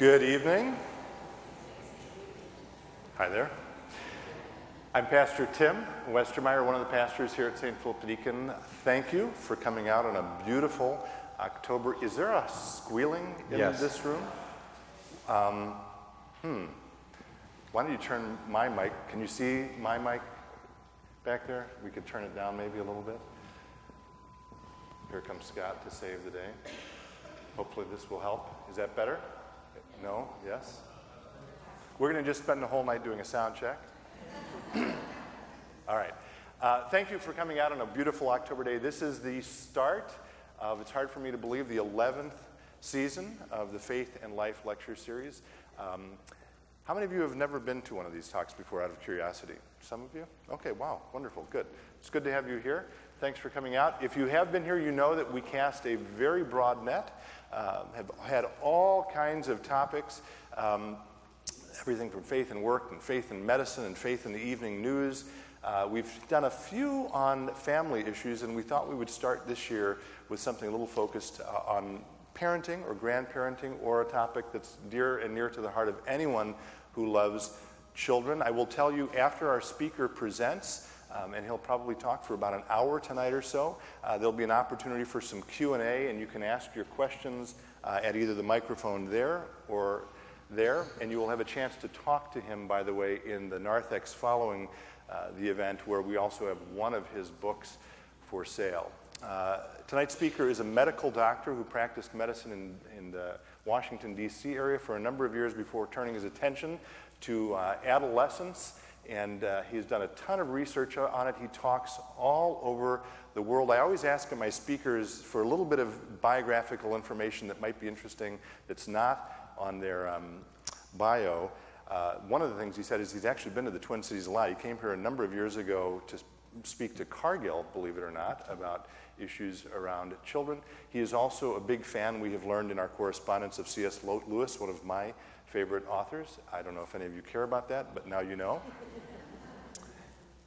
Good evening. Hi there. I'm Pastor Tim Westermeyer, one of the pastors here at St. Philip Deacon. Thank you for coming out on a beautiful October. Is there a squealing in this room? Why don't you turn my mic? Can you see my mic back there? We could turn it down maybe a little bit. Here comes Scott to save the day. Hopefully this will help. Is that better? No? Yes? We're going to just spend the whole night doing a sound check. All right. Thank you for coming out on a beautiful October day. This is the start of, it's hard for me to believe, the 11th season of the Faith and Life Lecture Series. How many of you have never been to one of these talks before, out of curiosity? Some of you? Okay, wow, wonderful, good. It's good to have you here. Thanks for coming out. If you have been here, you know that we cast a very broad net, have had all kinds of topics, everything from faith and work and faith in medicine and faith in the evening news. We've done a few on family issues, and we thought we would start this year with something a little focused on parenting or grandparenting, or a topic that's dear and near to the heart of anyone who loves children. I will tell you, after our speaker presents, and he'll probably talk for about an hour tonight or so, there'll be an opportunity for some Q&A, and you can ask your questions at either the microphone there or there, and you will have a chance to talk to him, by the way, in the narthex following the event, where we also have one of his books for sale. Tonight's speaker is a medical doctor who practiced medicine in the Washington, D.C. area for a number of years before turning his attention to adolescence, and he's done a ton of research on it. He talks all over the world. I always ask my speakers for a little bit of biographical information that might be interesting that's not on their bio. One of the things he said is he's actually been to the Twin Cities a lot. He came here a number of years ago to speak to Cargill, believe it or not, about issues around children. He is also a big fan, we have learned in our correspondence, of C.S. Lewis, one of my favorite authors. I don't know if any of you care about that, but now you know.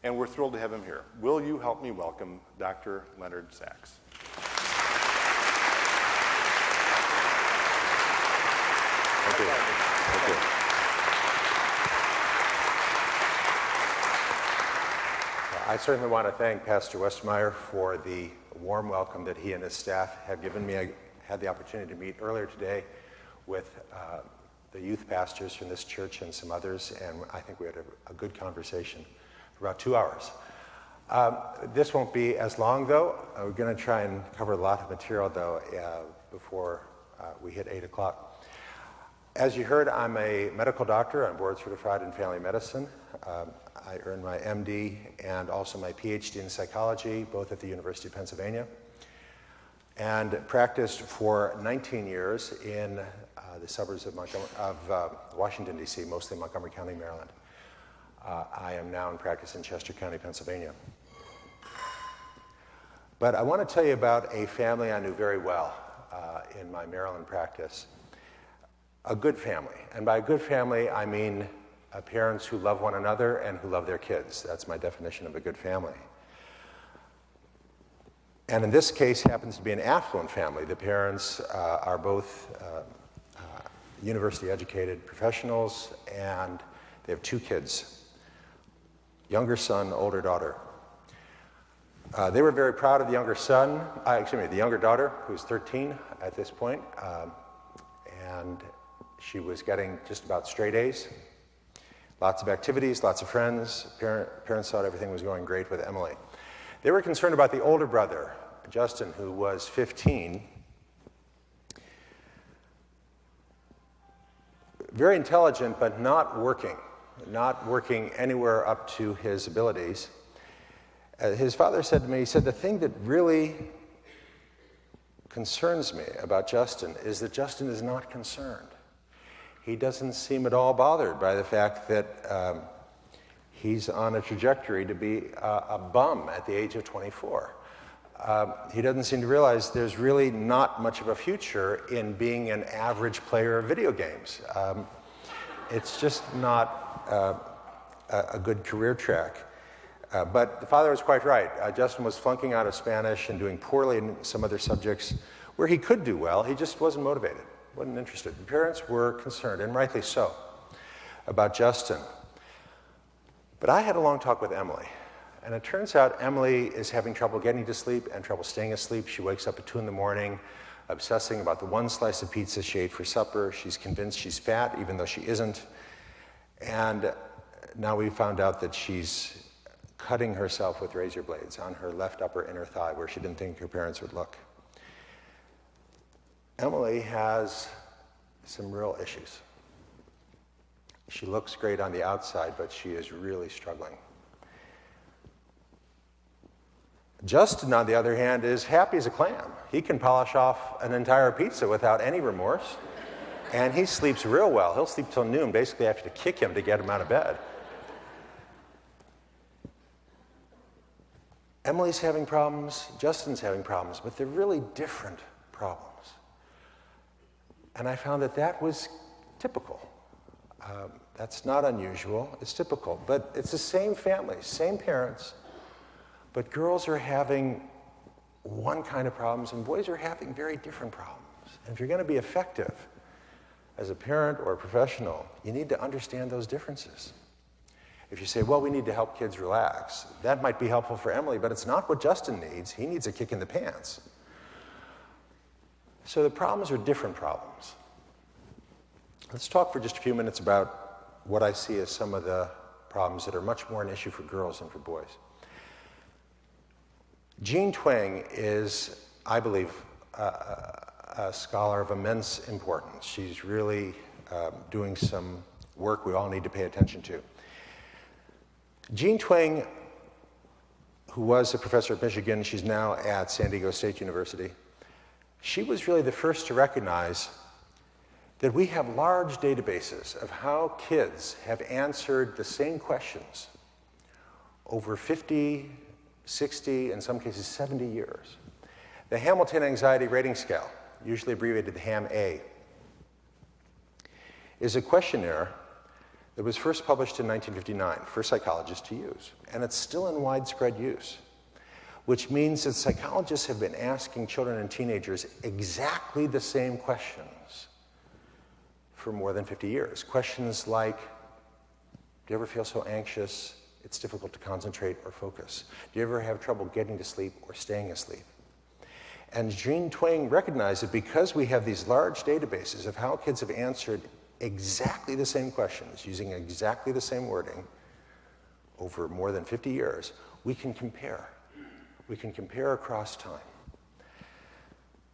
And we're thrilled to have him here. Will you help me welcome Dr. Leonard Sachs? Thank you. Thank you. I certainly want to thank Pastor Westermeyer for the warm welcome that he and his staff have given me. I had the opportunity to meet earlier today with the youth pastors from this church and some others, and I think we had a good conversation for about 2 hours. This won't be as long, though. We're going to try and cover a lot of material, though, before we hit 8 o'clock. As you heard, I'm a medical doctor. I'm board certified in family medicine. I earned my MD and also my PhD in psychology, both at the University of Pennsylvania, and practiced for 19 years in the suburbs of Washington, D.C., mostly Montgomery County, Maryland. I am now in practice in Chester County, Pennsylvania. But I want to tell you about a family I knew very well in my Maryland practice. A good family. And by a good family, I mean parents who love one another and who love their kids. That's my definition of a good family. And in this case, happens to be an affluent family. The parents are both university-educated professionals, and they have 2 kids, younger son, older daughter. They were very proud of the younger son, the younger daughter, who's 13 at this point, and she was getting just about straight A's. Lots of activities, lots of friends. Parents thought everything was going great with Emily. They were concerned about the older brother, Justin, who was 15. Very intelligent, but not working anywhere up to his abilities. His father said to me, he said, the thing that really concerns me about Justin is that Justin is not concerned. He doesn't seem at all bothered by the fact that he's on a trajectory to be a bum at the age of 24. He doesn't seem to realize there's really not much of a future in being an average player of video games. It's just not a good career track. But the father was quite right. Justin was flunking out of Spanish and doing poorly in some other subjects where he could do well. He just wasn't motivated. wasn't interested. The parents were concerned, and rightly so, about Justin. But I had a long talk with Emily, and it turns out Emily is having trouble getting to sleep and trouble staying asleep. She wakes up at 2 in the morning, obsessing about the one slice of pizza she ate for supper. She's convinced she's fat, even though she isn't. And now we found out that she's cutting herself with razor blades on her left upper inner thigh where she didn't think her parents would look. Emily has some real issues. She looks great on the outside, but she is really struggling. Justin, on the other hand, is happy as a clam. He can polish off an entire pizza without any remorse, and he sleeps real well. He'll sleep till noon. Basically, I have to kick him to get him out of bed. Emily's having problems, Justin's having problems, but they're really different problems. And I found that that was typical. That's not unusual, it's typical. But it's the same family, same parents, but girls are having one kind of problems and boys are having very different problems. And if you're going to be effective as a parent or a professional, you need to understand those differences. If you say, well, we need to help kids relax, that might be helpful for Emily, but it's not what Justin needs. He needs a kick in the pants. So the problems are different problems. Let's talk for just a few minutes about what I see as some of the problems that are much more an issue for girls than for boys. Jean Twenge is, I believe, a scholar of immense importance. She's really doing some work we all need to pay attention to. Jean Twenge, who was a professor at Michigan, she's now at San Diego State University, she was really the first to recognize that we have large databases of how kids have answered the same questions over 50, 60, in some cases 70 years. The Hamilton Anxiety Rating Scale, usually abbreviated the HAM-A, is a questionnaire that was first published in 1959 for psychologists to use, and it's still in widespread use, which means that psychologists have been asking children and teenagers exactly the same questions for more than 50 years. Questions like, do you ever feel so anxious it's difficult to concentrate or focus? Do you ever have trouble getting to sleep or staying asleep? And Jean Twenge recognized that because we have these large databases of how kids have answered exactly the same questions, using exactly the same wording over more than 50 years, we can compare. We can compare across time.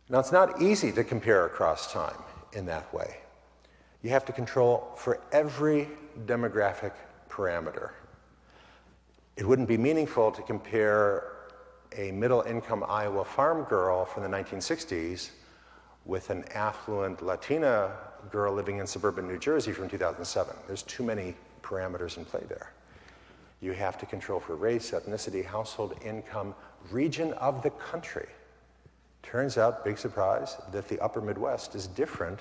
Now, it's not easy to compare across time in that way. You have to control for every demographic parameter. It wouldn't be meaningful to compare a middle-income Iowa farm girl from the 1960s with an affluent Latina girl living in suburban New Jersey from 2007. There's too many parameters in play there. You have to control for race, ethnicity, household income, region of the country. Turns out, big surprise, that the upper Midwest is different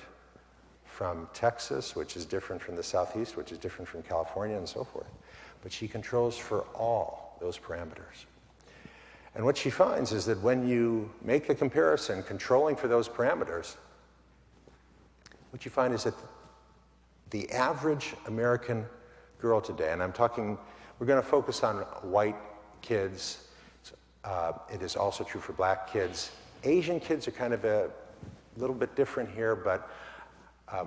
from Texas, which is different from the Southeast, which is different from California, and so forth. But she controls for all those parameters. And what she finds is that when you make the comparison, controlling for those parameters, what you find is that the average American girl today, and we're going to focus on white kids. It is also true for black kids. Asian kids are kind of a little bit different here, but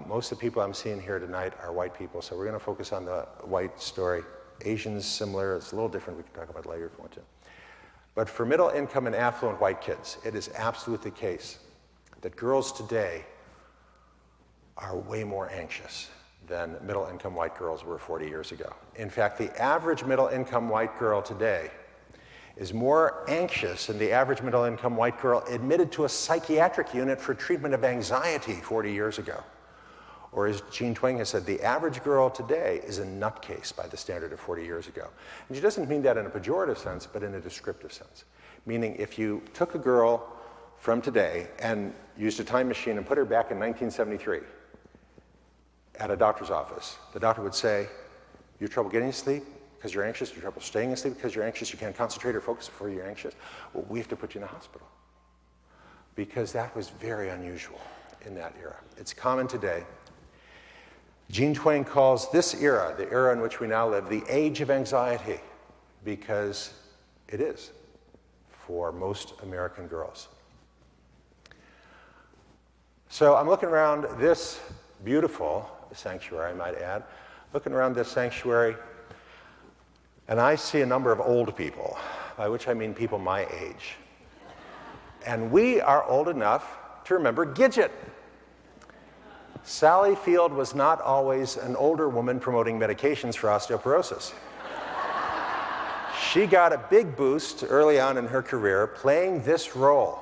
most of the people I'm seeing here tonight are white people, so we're going to focus on the white story. Asians, similar, it's a little different. We can talk about it later if you want to. But for middle income and affluent white kids, it is absolutely the case that girls today are way more anxious than middle income white girls were 40 years ago. In fact, the average middle income white girl today is more anxious than the average middle income white girl admitted to a psychiatric unit for treatment of anxiety 40 years ago. Or as Jean Twenge has said, the average girl today is a nutcase by the standard of 40 years ago. And she doesn't mean that in a pejorative sense, but in a descriptive sense. Meaning if you took a girl from today and used a time machine and put her back in 1973 at a doctor's office, the doctor would say, you have trouble getting to sleep because you're anxious, you have trouble staying asleep because you're anxious, you can't concentrate or focus before you're anxious. Well, we have to put you in a hospital. Because that was very unusual. in that era. It's common today. Jean Twain calls this era, the era in which we now live, the age of anxiety, because it is for most American girls. So I'm looking around this beautiful sanctuary, I might add, looking around this sanctuary, and I see a number of old people, by which I mean people my age. And we are old enough to remember Gidget. Sally Field was not always an older woman promoting medications for osteoporosis. She got a big boost early on in her career playing this role,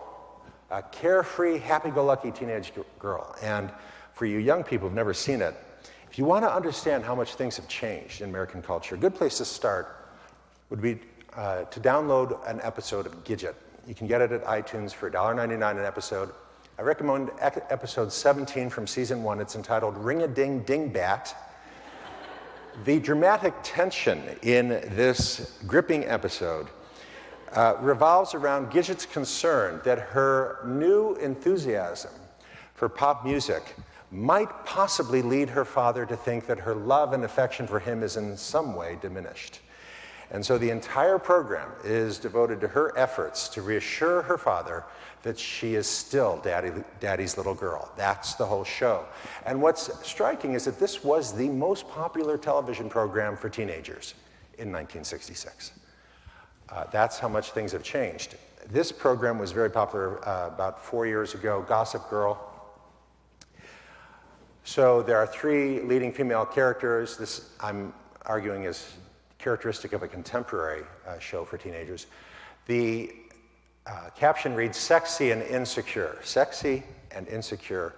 a carefree, happy-go-lucky teenage girl. And for you young people who've never seen it, if you want to understand how much things have changed in American culture, a good place to start would be to download an episode of Gidget. You can get it at iTunes for $1.99 an episode. I recommend episode 17 from season 1. It's entitled Ring-a-Ding-Ding-Bat. The dramatic tension in this gripping episode revolves around Gidget's concern that her new enthusiasm for pop music might possibly lead her father to think that her love and affection for him is in some way diminished. And so the entire program is devoted to her efforts to reassure her father that she is still Daddy's little girl. That's the whole show. And what's striking is that this was the most popular television program for teenagers in 1966. That's how much things have changed. This program was very popular about 4 years ago, Gossip Girl. So there are 3 leading female characters. This, I'm arguing, is characteristic of a contemporary show for teenagers. The caption reads, sexy and insecure. Sexy and insecure.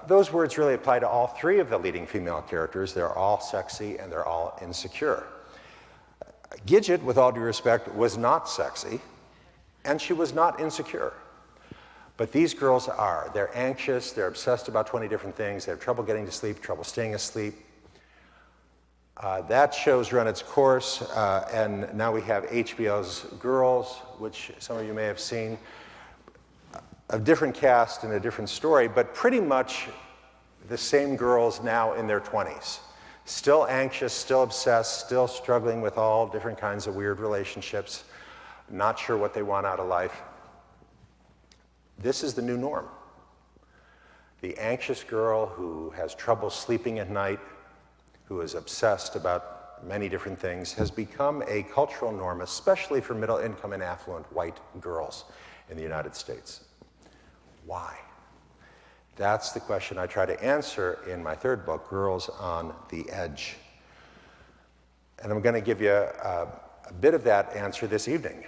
Those words really apply to all 3 of the leading female characters. They're all sexy and they're all insecure. Gidget, with all due respect, was not sexy, and she was not insecure. But these girls are. They're anxious, they're obsessed about 20 different things, they have trouble getting to sleep, trouble staying asleep. That show's run its course, and now we have HBO's Girls, which some of you may have seen. A different cast and a different story, but pretty much the same girls now in their 20s. Still anxious, still obsessed, still struggling with all different kinds of weird relationships, not sure what they want out of life. This is the new norm. The anxious girl who has trouble sleeping at night, who is obsessed about many different things, has become a cultural norm, especially for middle-income and affluent white girls in the United States. Why? That's the question I try to answer in my 3rd book, Girls on the Edge. And I'm going to give you a bit of that answer this evening.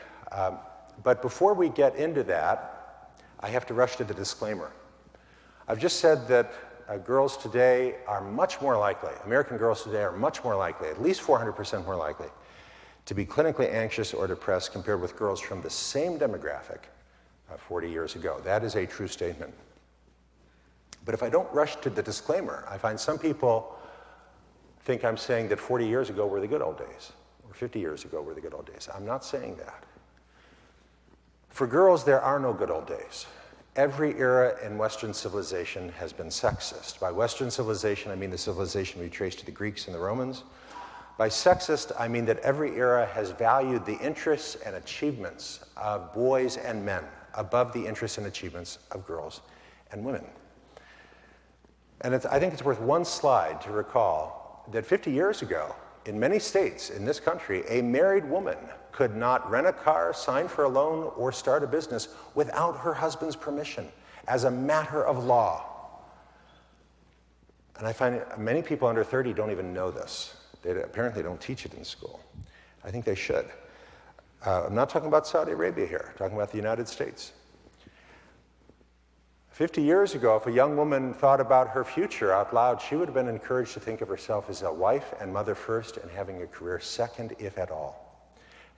But before we get into that, I have to rush to the disclaimer. I've just said that girls today are much more likely, American girls today are much more likely, at least 400% more likely, to be clinically anxious or depressed compared with girls from the same demographic 40 years ago. That is a true statement. But if I don't rush to the disclaimer, I find some people think I'm saying that 40 years ago were the good old days, or 50 years ago were the good old days. I'm not saying that. For girls, there are no good old days. Every era in Western civilization has been sexist. By Western civilization, I mean the civilization we trace to the Greeks and the Romans. By sexist, I mean that every era has valued the interests and achievements of boys and men above the interests and achievements of girls and women. And I think it's worth one slide to recall that 50 years ago, in many states in this country, a married woman could not rent a car, sign for a loan, or start a business without her husband's permission as a matter of law. And I find many people under 30 don't even know this. They apparently don't teach it in school. I think they should. I'm not talking about Saudi Arabia here. I'm talking about the United States. 50 years ago, if a young woman thought about her future out loud, she would have been encouraged to think of herself as a wife and mother first and having a career second, if at all.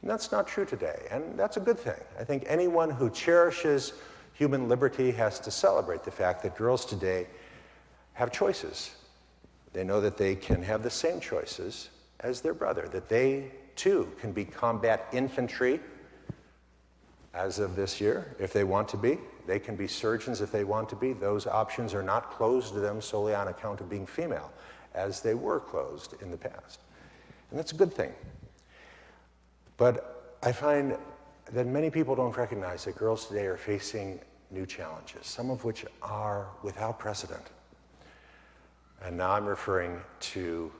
And that's not true today, and that's a good thing. I think anyone who cherishes human liberty has to celebrate the fact that girls today have choices. They know that they can have the same choices as their brother, that they too can be combat infantry as of this year, if they want to be. They can be surgeons if they want to be. Those options are not closed to them solely on account of being female, as they were closed in the past. And that's a good thing. But I find that many people don't recognize that girls today are facing new challenges, some of which are without precedent. And now I'm referring to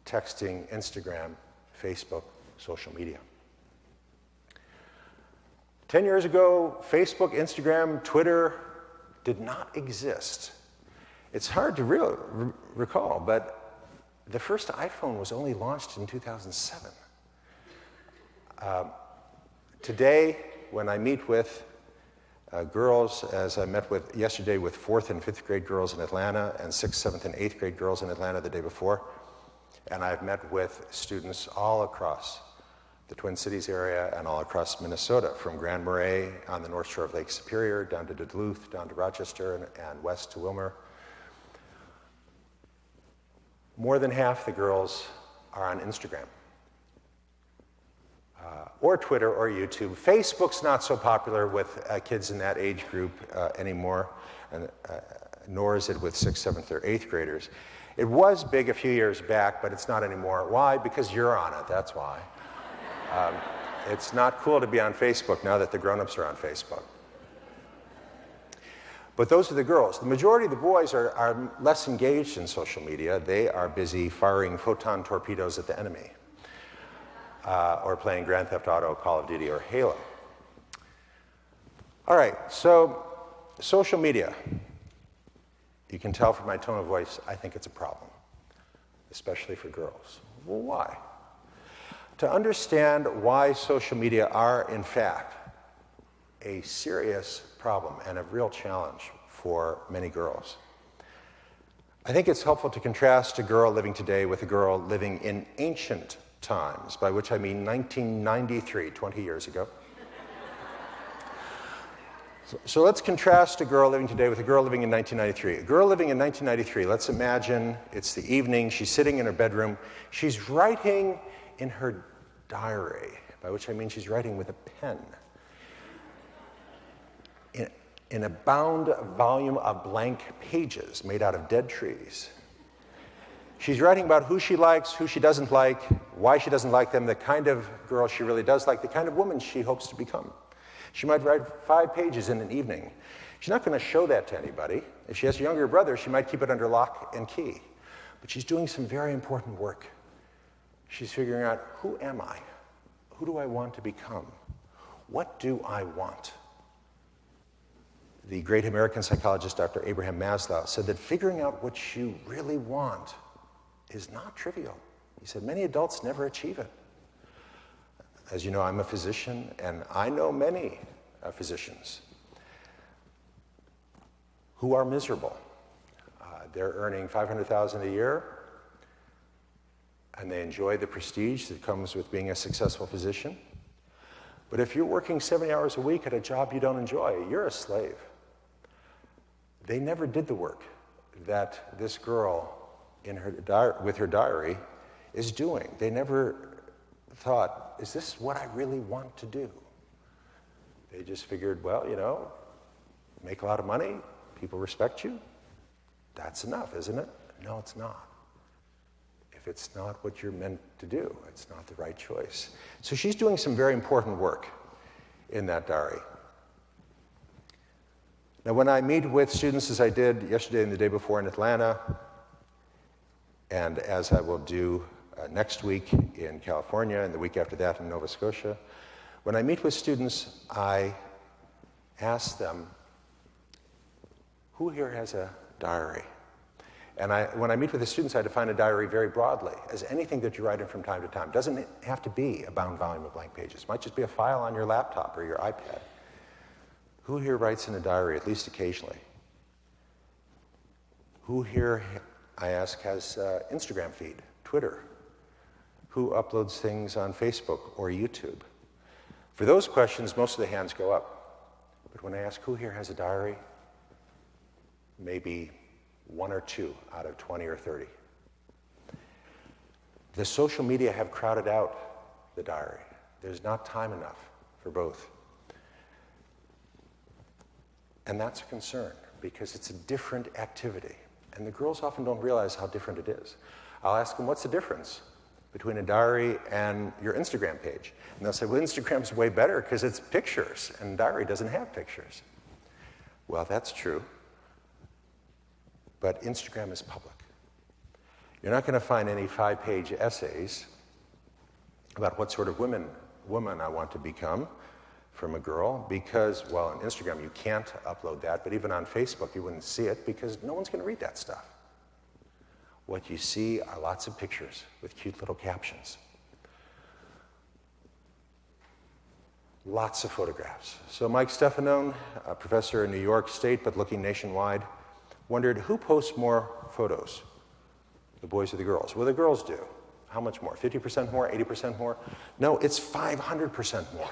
texting, Instagram, Facebook, social media. 10 years ago, Facebook, Instagram, Twitter did not exist. It's hard to recall, but the first iPhone was only launched in 2007. Today, when I meet with girls, as I met with yesterday with 4th and 5th grade girls in Atlanta and 6th, 7th, and 8th grade girls in Atlanta the day before, and I've met with students all across the Twin Cities area and all across Minnesota, from Grand Marais on the north shore of Lake Superior, down to Duluth, down to Rochester, and west to Wilmer. More than half the girls are on Instagram, or Twitter, or YouTube. Facebook's not so popular with kids in that age group anymore, and, nor is it with 6th, 7th, or 8th graders. It was big a few years back, but it's not anymore. Why? Because you're on it, that's why. It's not cool to be on Facebook now that the grown-ups are on Facebook. But those are the girls. The majority of the boys are less engaged in social media. They are busy firing photon torpedoes at the enemy, or playing Grand Theft Auto, Call of Duty, or Halo. All right, so social media. You can tell from my tone of voice, I think it's a problem, especially for girls. Well, why? To understand why social media are, in fact, a serious problem and a real challenge for many girls, I think it's helpful to contrast a girl living today with a girl living in ancient times, by which I mean 1993, 20 years ago. So let's contrast a girl living today with a girl living in 1993. A girl living in 1993, let's imagine it's the evening, she's sitting in her bedroom, she's writing in her diary, by which I mean she's writing with a pen, in a bound volume of blank pages made out of dead trees. She's writing about who she likes, who she doesn't like, why she doesn't like them, the kind of girl she really does like, the kind of woman she hopes to become. She might write 5 pages in an evening. She's not going to show that to anybody. If she has a younger brother, she might keep it under lock and key. But she's doing some very important work. She's figuring out, who am I? Who do I want to become? What do I want? The great American psychologist, Dr. Abraham Maslow, said that figuring out what you really want is not trivial. He said many adults never achieve it. As you know, I'm a physician, and I know many physicians who are miserable. They're earning $500,000 a year, and they enjoy the prestige that comes with being a successful physician. But if you're working 70 hours a week at a job you don't enjoy, you're a slave. They never did the work that this girl in her with her diary is doing. They never thought, is this what I really want to do? They just figured, well, you know, make a lot of money, people respect you, that's enough, isn't it? No, it's not. If it's not what you're meant to do, it's not the right choice. So she's doing some very important work in that diary. Now, when I meet with students, as I did yesterday and the day before in Atlanta, and as I will do next week in California and the week after that in Nova Scotia, when I meet with students, I ask them, who here has a diary? And when I meet with the students, I define a diary very broadly as anything that you write in from time to time. It doesn't have to be a bound volume of blank pages. It might just be a file on your laptop or your iPad. Who here writes in a diary, at least occasionally? Who here, I ask, has Instagram feed, Twitter? Who uploads things on Facebook or YouTube? For those questions, most of the hands go up. But when I ask who here has a diary, maybe 1 or 2 out of 20 or 30. The social media have crowded out the diary. There's not time enough for both. And that's a concern because it's a different activity. And the girls often don't realize how different it is. I'll ask them, what's the difference between a diary and your Instagram page? And they'll say, well, Instagram's way better because it's pictures, and diary doesn't have pictures. Well, that's true, but Instagram is public. You're not going to find any 5-page essays about what sort of woman I want to become from a girl because, well, on Instagram you can't upload that, but even on Facebook you wouldn't see it because no one's going to read that stuff. What you see are lots of pictures with cute little captions. Lots of photographs. So Mike Stefanone, a professor in New York State but looking nationwide, wondered who posts more photos, the boys or the girls? Well, the girls do. How much more? 50% more? 80% more? No, it's 500% more.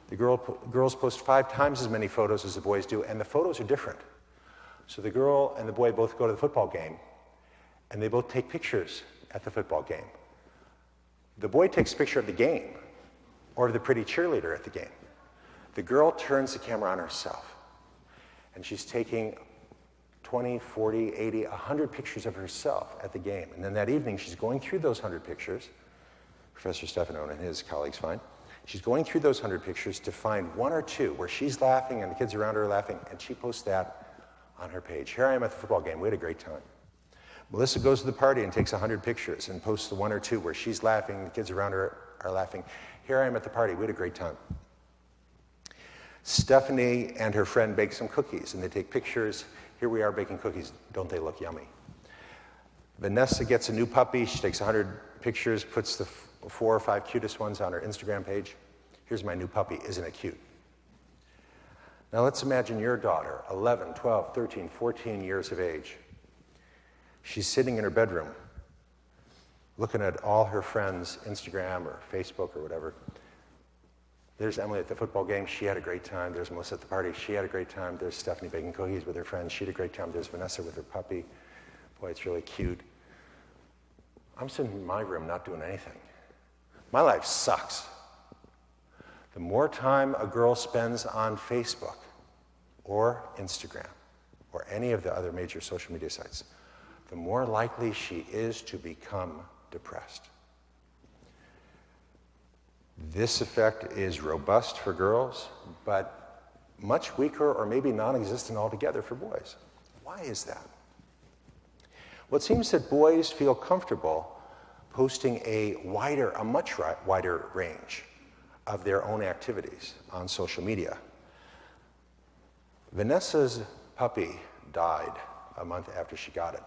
The girls post 5 times as many photos as the boys do, and the photos are different. So the girl and the boy both go to the football game, and they both take pictures at the football game. The boy takes a picture of the game, or of the pretty cheerleader at the game. The girl turns the camera on herself, and she's taking 20, 40, 80, 100 pictures of herself at the game. And then that evening, she's going through those 100 pictures, Professor Stefanone and his colleagues find. She's going through those 100 pictures to find 1 or 2 where she's laughing and the kids around her are laughing, and she posts that on her page. Here I am at the football game. We had a great time. Melissa goes to the party and takes 100 pictures and posts the 1 or 2 where she's laughing, the kids around her are laughing. Here I am at the party. We had a great time. Stephanie and her friend bake some cookies, and they take pictures. Here we are baking cookies. Don't they look yummy? Vanessa gets a new puppy. She takes 100 pictures, puts the 4 or 5 cutest ones on her Instagram page. Here's my new puppy. Isn't it cute? Now let's imagine your daughter, 11, 12, 13, 14 years of age. She's sitting in her bedroom looking at all her friends' Instagram or Facebook or whatever. There's Emily at the football game. She had a great time. There's Melissa at the party. She had a great time. There's Stephanie baking cookies with her friends. She had a great time. There's Vanessa with her puppy. Boy, it's really cute. I'm sitting in my room not doing anything. My life sucks. The more time a girl spends on Facebook or Instagram or any of the other major social media sites, the more likely she is to become depressed. This effect is robust for girls, but much weaker or maybe non-existent altogether for boys. Why is that? Well, it seems that boys feel comfortable posting a much wider range of their own activities on social media. Vanessa's puppy died a month after she got it,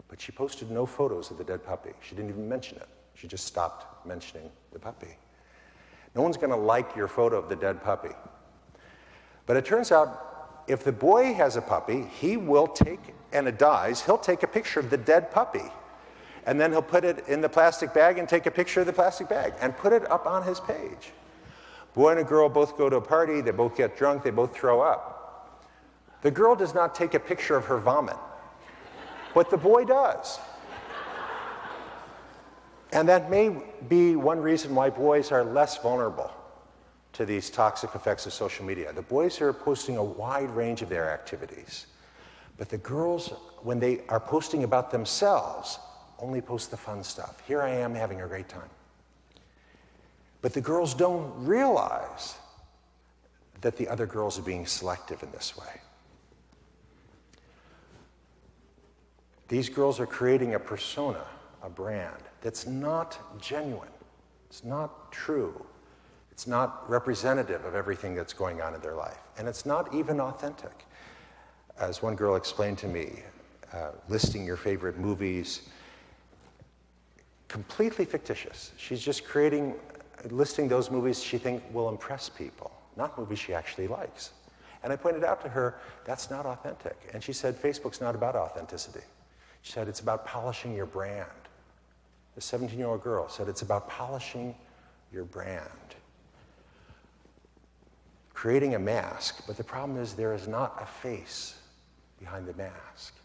but she posted no photos of the dead puppy. She didn't even mention it. She just stopped mentioning the puppy. No one's going to like your photo of the dead puppy. But it turns out if the boy has a puppy, he will take, and it dies, he'll take a picture of the dead puppy. And then he'll put it in the plastic bag and take a picture of the plastic bag and put it up on his page. Boy and a girl both go to a party, they both get drunk, they both throw up. The girl does not take a picture of her vomit, but the boy does. And that may be one reason why boys are less vulnerable to these toxic effects of social media. The boys are posting a wide range of their activities, but the girls, when they are posting about themselves, only post the fun stuff. Here I am having a great time. But the girls don't realize that the other girls are being selective in this way. These girls are creating a persona, a brand, that's not genuine. It's not true. It's not representative of everything that's going on in their life. And it's not even authentic. As one girl explained to me, listing your favorite movies, completely fictitious. She's just listing those movies she thinks will impress people, not movies she actually likes. And I pointed out to her, that's not authentic. And she said, Facebook's not about authenticity. She said, it's about polishing your brand. The 17-year-old girl said, it's about polishing your brand. Creating a mask, but the problem is there is not a face behind the mask.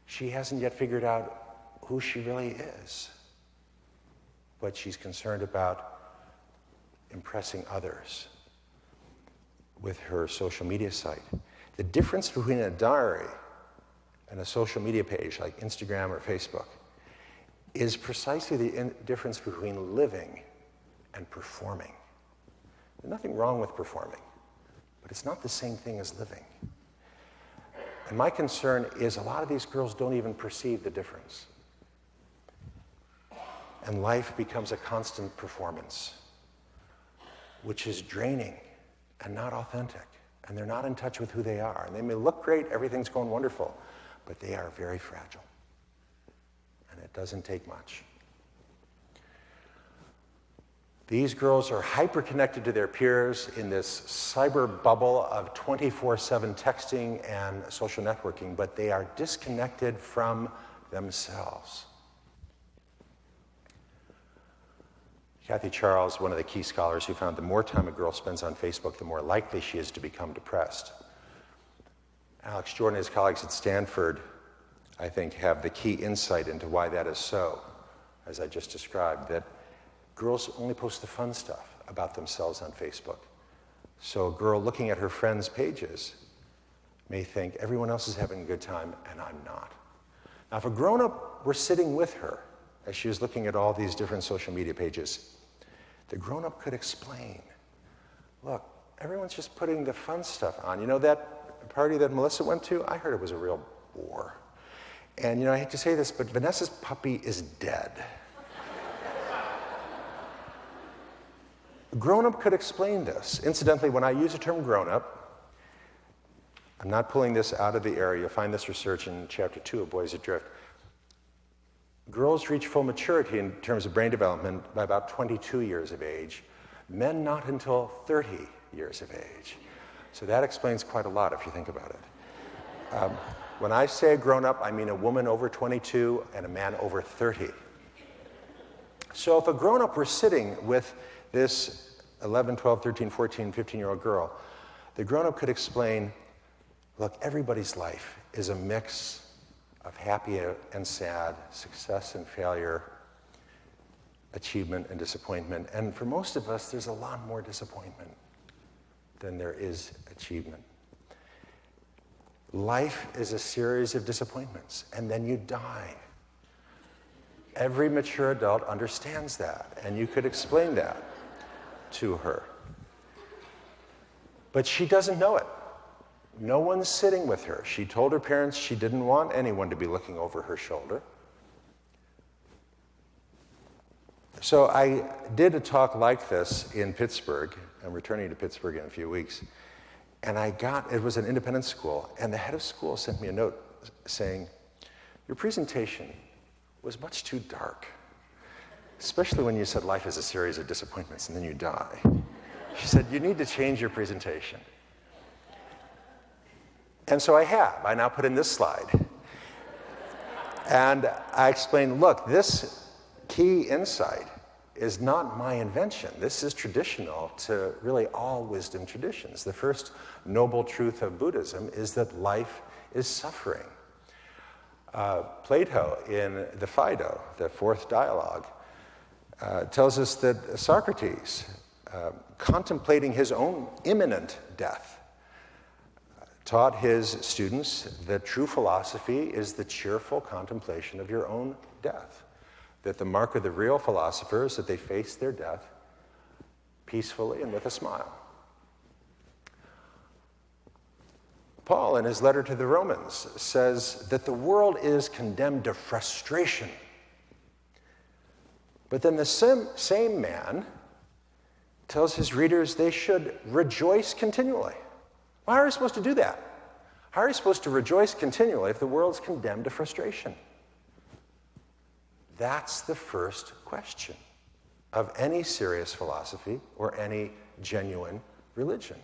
She hasn't yet figured out who she really is, but she's concerned about impressing others. with her social media site. The difference between a diary and a social media page like Instagram or Facebook is precisely the difference between living and performing. There's nothing wrong with performing, but it's not the same thing as living. And my concern is a lot of these girls don't even perceive the difference. And life becomes a constant performance, which is draining and not authentic. And they're not in touch with who they are. And they may look great, everything's going wonderful, but they are very fragile. And it doesn't take much. These girls are hyper-connected to their peers in this cyber bubble of 24/7 texting and social networking, but they are disconnected from themselves. Kathy Charles, one of the key scholars who found the more time a girl spends on Facebook, the more likely she is to become depressed. Alex Jordan and his colleagues at Stanford, I think, have the key insight into why that is so, as I just described, that girls only post the fun stuff about themselves on Facebook. So a girl looking at her friends' pages may think everyone else is having a good time and I'm not. Now, if a grown-up were sitting with her as she was looking at all these different social media pages, the grown-up could explain, look, everyone's just putting the fun stuff on. You know that party that Melissa went to? I heard it was a real bore. And you know, I hate to say this, but Vanessa's puppy is dead. A grown-up could explain this. Incidentally, when I use the term grown-up, I'm not pulling this out of the air. You'll find this research in chapter 2 of Boys Adrift. Girls reach full maturity in terms of brain development by about 22 years of age. Men not until 30 years of age. So that explains quite a lot if you think about it. When I say grown-up, I mean a woman over 22 and a man over 30. So if a grown-up were sitting with this 11, 12, 13, 14, 15-year-old girl, the grown-up could explain, look, everybody's life is a mix of happy and sad, success and failure, achievement and disappointment. And for most of us, there's a lot more disappointment than there is achievement. Life is a series of disappointments, and then you die. Every mature adult understands that, and you could explain that to her. But she doesn't know it. No one's sitting with her. She told her parents she didn't want anyone to be looking over her shoulder. So I did a talk like this in Pittsburgh. I'm returning to Pittsburgh in a few weeks. And it was an independent school, and the head of school sent me a note saying, your presentation was much too dark, especially when you said life is a series of disappointments and then you die. She said, you need to change your presentation. And so I have. I now put in this slide. And I explained, look, this key insight is not my invention. This is traditional to really all wisdom traditions. The first noble truth of Buddhism is that life is suffering. Plato in the Phaedo, the fourth dialogue, tells us that Socrates, contemplating his own imminent death, taught his students that true philosophy is the cheerful contemplation of your own death. That the mark of the real philosopher is that they face their death peacefully and with a smile. Paul, in his letter to the Romans, says that the world is condemned to frustration. But then the same man tells his readers they should rejoice continually. Well, how are you supposed to do that? How are you supposed to rejoice continually if the world's condemned to frustration? That's the first question of any serious philosophy or any genuine religion.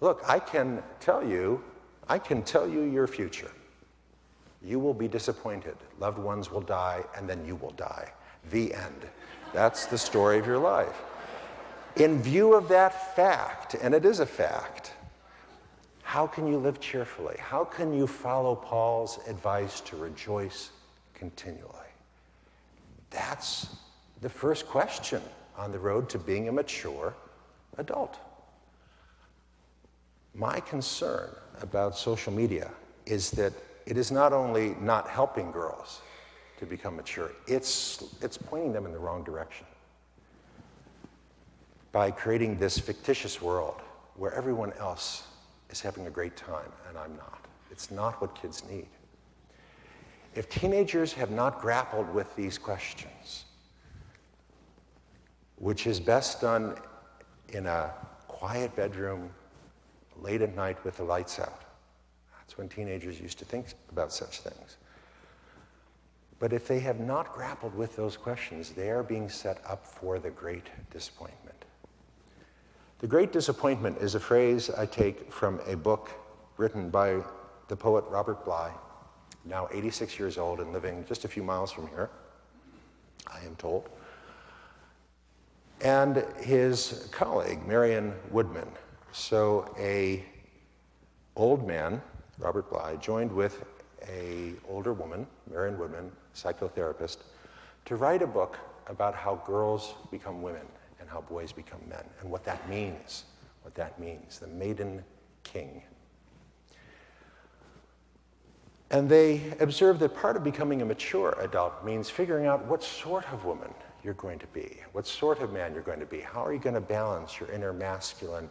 Look, I can tell you your future. You will be disappointed. Loved ones will die, and then you will die. The end. That's the story of your life. In view of that fact, and it is a fact, how can you live cheerfully? How can you follow Paul's advice to rejoice continually? That's the first question on the road to being a mature adult. My concern about social media is that it is not only not helping girls to become mature, it's pointing them in the wrong direction by creating this fictitious world where everyone else is having a great time and I'm not. It's not what kids need. If teenagers have not grappled with these questions, which is best done in a quiet bedroom, late at night with the lights out. That's when teenagers used to think about such things. But if they have not grappled with those questions, they are being set up for the great disappointment. The great disappointment is a phrase I take from a book written by the poet Robert Bly, now 86 years old and living just a few miles from here, I am told. And his colleague, Marion Woodman. So a old man, Robert Bly, joined with a older woman, Marion Woodman, psychotherapist, to write a book about how girls become women and how boys become men, and what that means, the maiden king. And they observed that part of becoming a mature adult means figuring out what sort of woman you're going to be, what sort of man you're going to be. How are you going to balance your inner masculine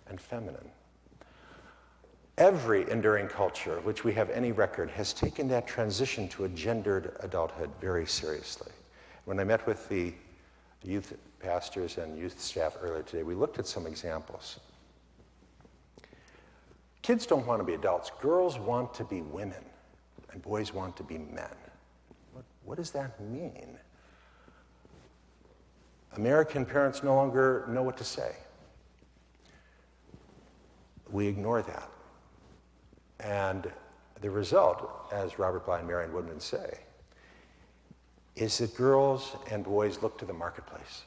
and feminine? Every enduring culture of which we have any record has taken that transition to a gendered adulthood very seriously. When I met with the youth pastors and youth staff earlier today, we looked at some examples. Kids don't want to be adults. Girls want to be women, and boys want to be men. What does that mean? American parents no longer know what to say. We ignore that. And the result, as Robert Bly and Marion Woodman say, is that girls and boys look to the marketplace,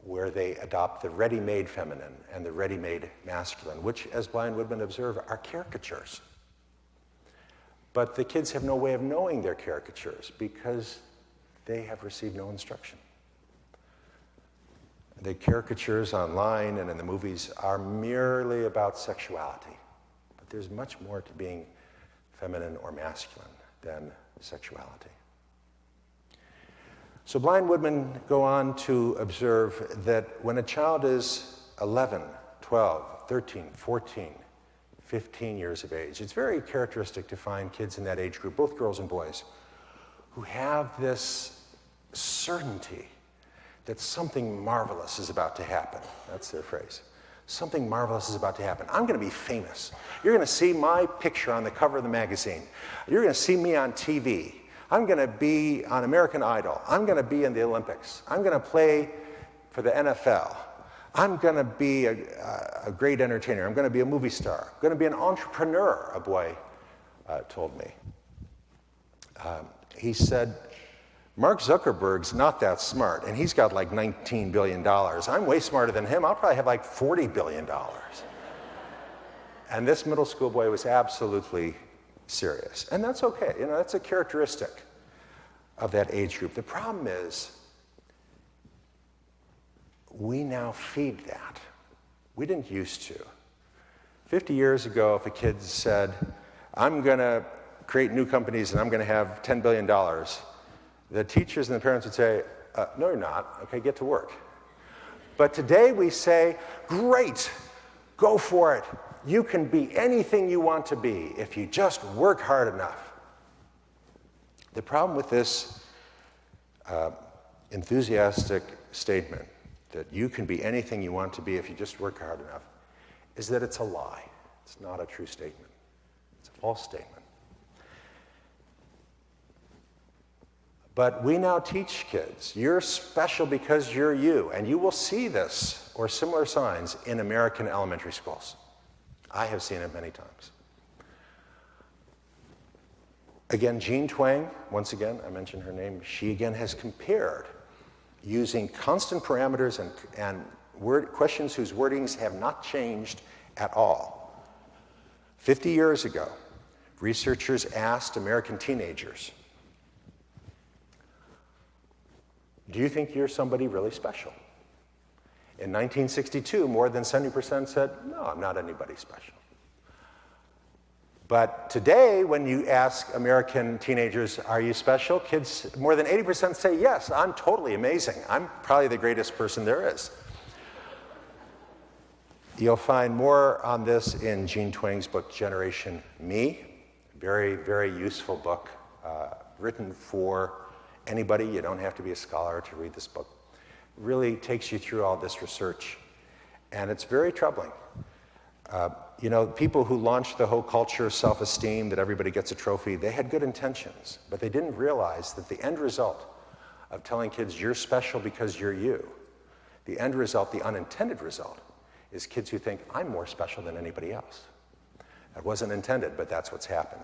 where they adopt the ready-made feminine and the ready-made masculine, which, as Bly and Woodman observe, are caricatures. But the kids have no way of knowing they're caricatures because they have received no instruction. The caricatures online and in the movies are merely about sexuality. But there's much more to being feminine or masculine than sexuality. So Bly and Woodman go on to observe that when a child is 11, 12, 13, 14, 15 years of age, it's very characteristic to find kids in that age group, both girls and boys, who have this certainty that something marvelous is about to happen. That's their phrase. Something marvelous is about to happen. I'm going to be famous. You're going to see my picture on the cover of the magazine. You're going to see me on TV. I'm going to be on American Idol. I'm going to be in the Olympics. I'm going to play for the NFL. I'm going to be a great entertainer. I'm going to be a movie star. I'm going to be an entrepreneur, a boy told me. He said, Mark Zuckerberg's not that smart, and he's got like $19 billion. I'm way smarter than him. I'll probably have like $40 billion. And this middle school boy was absolutely serious. And that's okay. You know, that's a characteristic of that age group. The problem is, we now feed that. We didn't used to. 50 years ago, if a kid said, I'm going to create new companies and I'm going to have $10 billion, the teachers and the parents would say, no, you're not. Okay, get to work. But today we say, great, go for it. You can be anything you want to be if you just work hard enough. The problem with this enthusiastic statement that you can be anything you want to be if you just work hard enough is that it's a lie. It's not a true statement. It's a false statement. But we now teach kids, you're special because you're you, and you will see this or similar signs in American elementary schools. I have seen it many times. Again, Jean Twenge, once again, I mentioned her name, she again has compared using constant parameters and questions whose wordings have not changed at all. 50 years ago, researchers asked American teenagers, do you think you're somebody really special? In 1962, more than 70% said, no, I'm not anybody special. But today, when you ask American teenagers, are you special? Kids, more than 80% say, yes, I'm totally amazing. I'm probably the greatest person there is. You'll find more on this in Jean Twing's book, Generation Me. Very, very useful book, written for anybody. You don't have to be a scholar to read this book. It really takes you through all this research. And it's very troubling. People who launched the whole culture of self-esteem, that everybody gets a trophy, they had good intentions, but they didn't realize that the end result of telling kids you're special because you're you, the end result, the unintended result, is kids who think I'm more special than anybody else. That wasn't intended, but that's what's happened.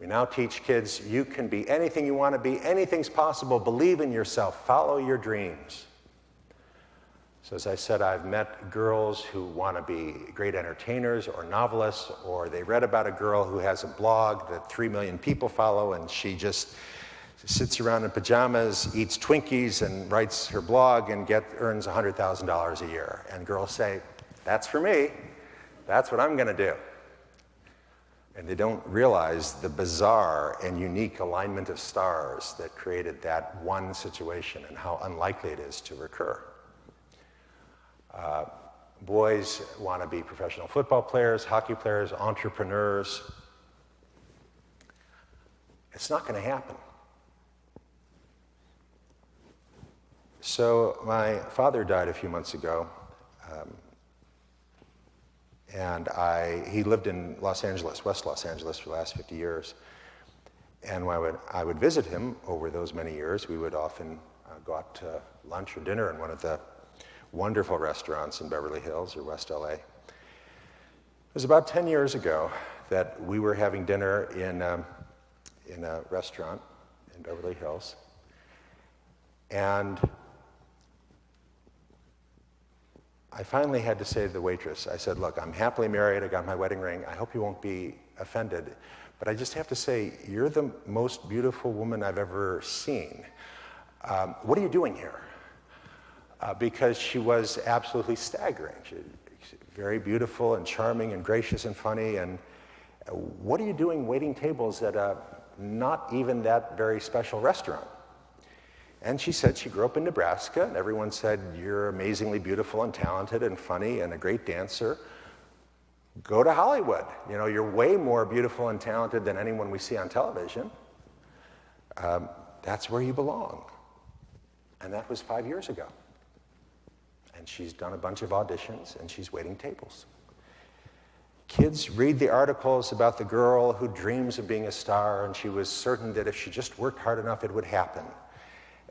We now teach kids you can be anything you want to be, anything's possible, believe in yourself, follow your dreams. So as I said, I've met girls who want to be great entertainers or novelists, or they read about a girl who has a blog that 3 million people follow, and she just sits around in pajamas, eats Twinkies, and writes her blog and earns $100,000 a year. And girls say, that's for me. That's what I'm going to do. And they don't realize the bizarre and unique alignment of stars that created that one situation and how unlikely it is to recur. Boys want to be professional football players, hockey players, entrepreneurs. It's not going to happen. So my father died a few months ago, and he lived in Los Angeles, West Los Angeles, for the last 50 years. And when I would visit him over those many years, we would often go out to lunch or dinner in one of the wonderful restaurants in Beverly Hills or West LA. It was about 10 years ago that we were having dinner in a restaurant in Beverly Hills. And I finally had to say to the waitress, I said, look, I'm happily married, I got my wedding ring, I hope you won't be offended, but I just have to say, you're the most beautiful woman I've ever seen. What are you doing here? Because she was absolutely staggering. She's very beautiful and charming and gracious and funny. And what are you doing waiting tables at a not even that very special restaurant? And she said she grew up in Nebraska, and everyone said, you're amazingly beautiful and talented and funny and a great dancer. Go to Hollywood. You're way more beautiful and talented than anyone we see on television. That's where you belong. And that was 5 years ago. And she's done a bunch of auditions, and she's waiting tables. Kids read the articles about the girl who dreams of being a star, and she was certain that if she just worked hard enough, it would happen.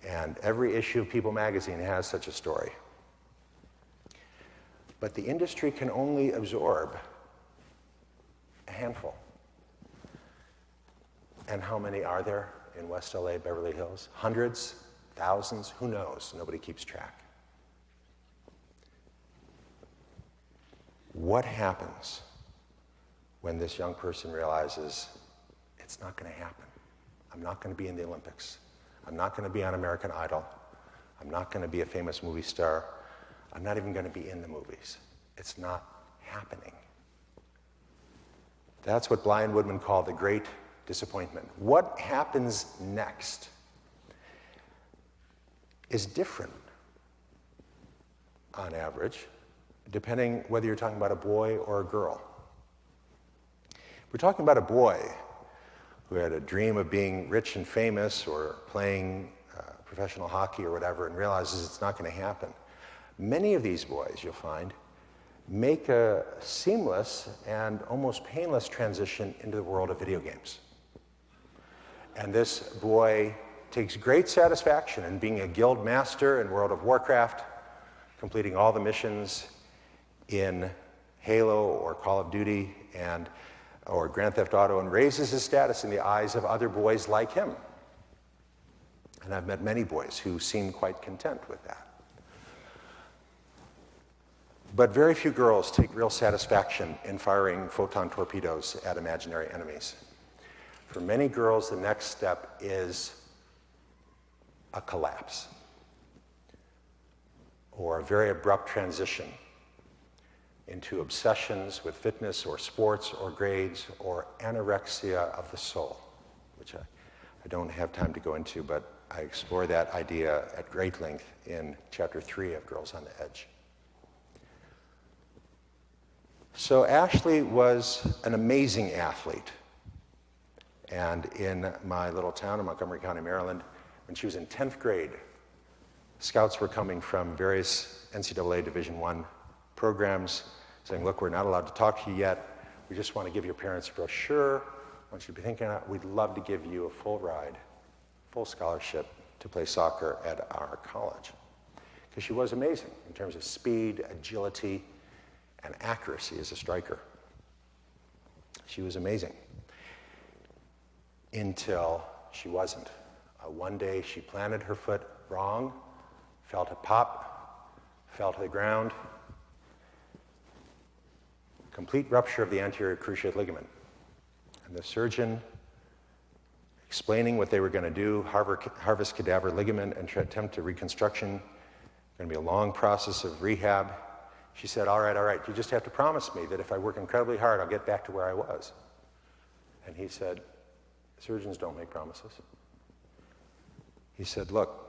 And every issue of People magazine has such a story. But the industry can only absorb a handful. And how many are there in West LA, Beverly Hills? Hundreds? Thousands? Who knows? Nobody keeps track. What happens when this young person realizes it's not going to happen? I'm not going to be in the Olympics. I'm not going to be on American Idol. I'm not going to be a famous movie star. I'm not even going to be in the movies. It's not happening. That's what Blind Woodman called the great disappointment. What happens next is different on average, depending whether you're talking about a boy or a girl. We're talking about a boy who had a dream of being rich and famous or playing professional hockey or whatever and realizes it's not going to happen. Many of these boys, you'll find, make a seamless and almost painless transition into the world of video games. And this boy takes great satisfaction in being a guild master in World of Warcraft, completing all the missions in Halo or Call of Duty or Grand Theft Auto, and raises his status in the eyes of other boys like him. And I've met many boys who seem quite content with that. But very few girls take real satisfaction in firing photon torpedoes at imaginary enemies. For many girls, the next step is a collapse. or a very abrupt transition into obsessions with fitness or sports or grades or anorexia of the soul, which I don't have time to go into, but I explore that idea at great length in chapter 3 of Girls on the Edge. So Ashley was an amazing athlete. And in my little town in Montgomery County, Maryland, when she was in 10th grade, scouts were coming from various NCAA Division I programs saying, look, we're not allowed to talk to you yet. We just want to give your parents a brochure. I want you to be thinking about it. We'd love to give you a full ride, full scholarship to play soccer at our college. Because she was amazing in terms of speed, agility, and accuracy as a striker. She was amazing. Until she wasn't. One day she planted her foot wrong, felt a pop, fell to the ground. Complete rupture of the anterior cruciate ligament. And the surgeon, explaining what they were going to do, harvest cadaver ligament and attempt to reconstruction, going to be a long process of rehab. She said, all right, you just have to promise me that if I work incredibly hard, I'll get back to where I was. And he said, surgeons don't make promises. He said, look,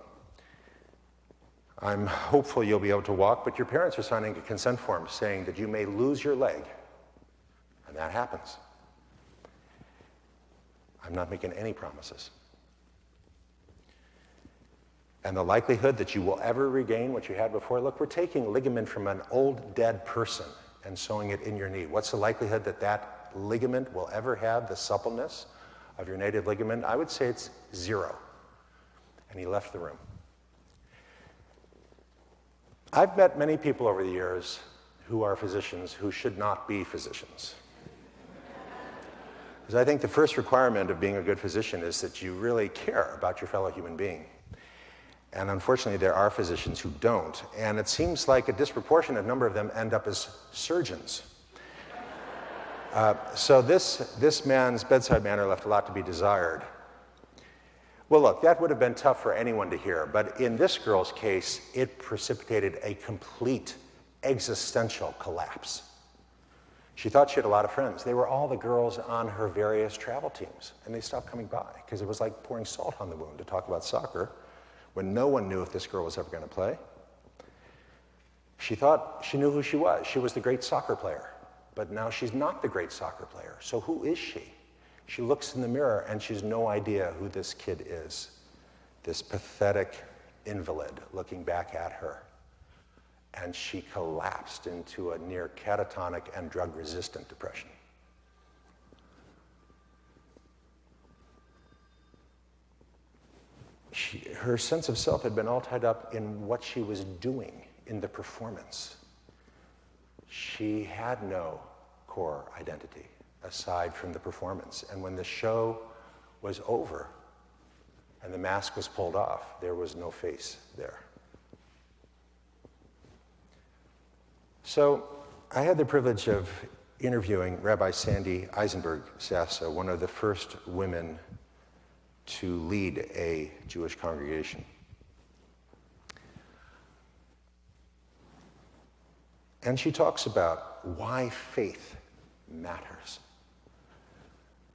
I'm hopeful you'll be able to walk, but your parents are signing a consent form saying that you may lose your leg. And that happens. I'm not making any promises. And the likelihood that you will ever regain what you had before, look, we're taking ligament from an old dead person and sewing it in your knee. What's the likelihood that that ligament will ever have the suppleness of your native ligament? I would say it's 0. And he left the room. I've met many people over the years who are physicians who should not be physicians. Because I think the first requirement of being a good physician is that you really care about your fellow human being. And unfortunately, there are physicians who don't. And it seems like a disproportionate number of them end up as surgeons. So this man's bedside manner left a lot to be desired. Well, look, that would have been tough for anyone to hear. But in this girl's case, it precipitated a complete existential collapse. She thought she had a lot of friends. They were all the girls on her various travel teams. And they stopped coming by because it was like pouring salt on the wound to talk about soccer when no one knew if this girl was ever going to play. She thought she knew who she was. She was the great soccer player. But now she's not the great soccer player. So who is she? She looks in the mirror and she has no idea who this kid is. This pathetic invalid looking back at her. And she collapsed into a near catatonic and drug-resistant depression. Her sense of self had been all tied up in what she was doing in the performance. She had no core identity aside from the performance. And when the show was over and the mask was pulled off, there was no face there. So I had the privilege of interviewing Rabbi Sandy Eisenberg Sasso, one of the first women to lead a Jewish congregation. And she talks about why faith matters.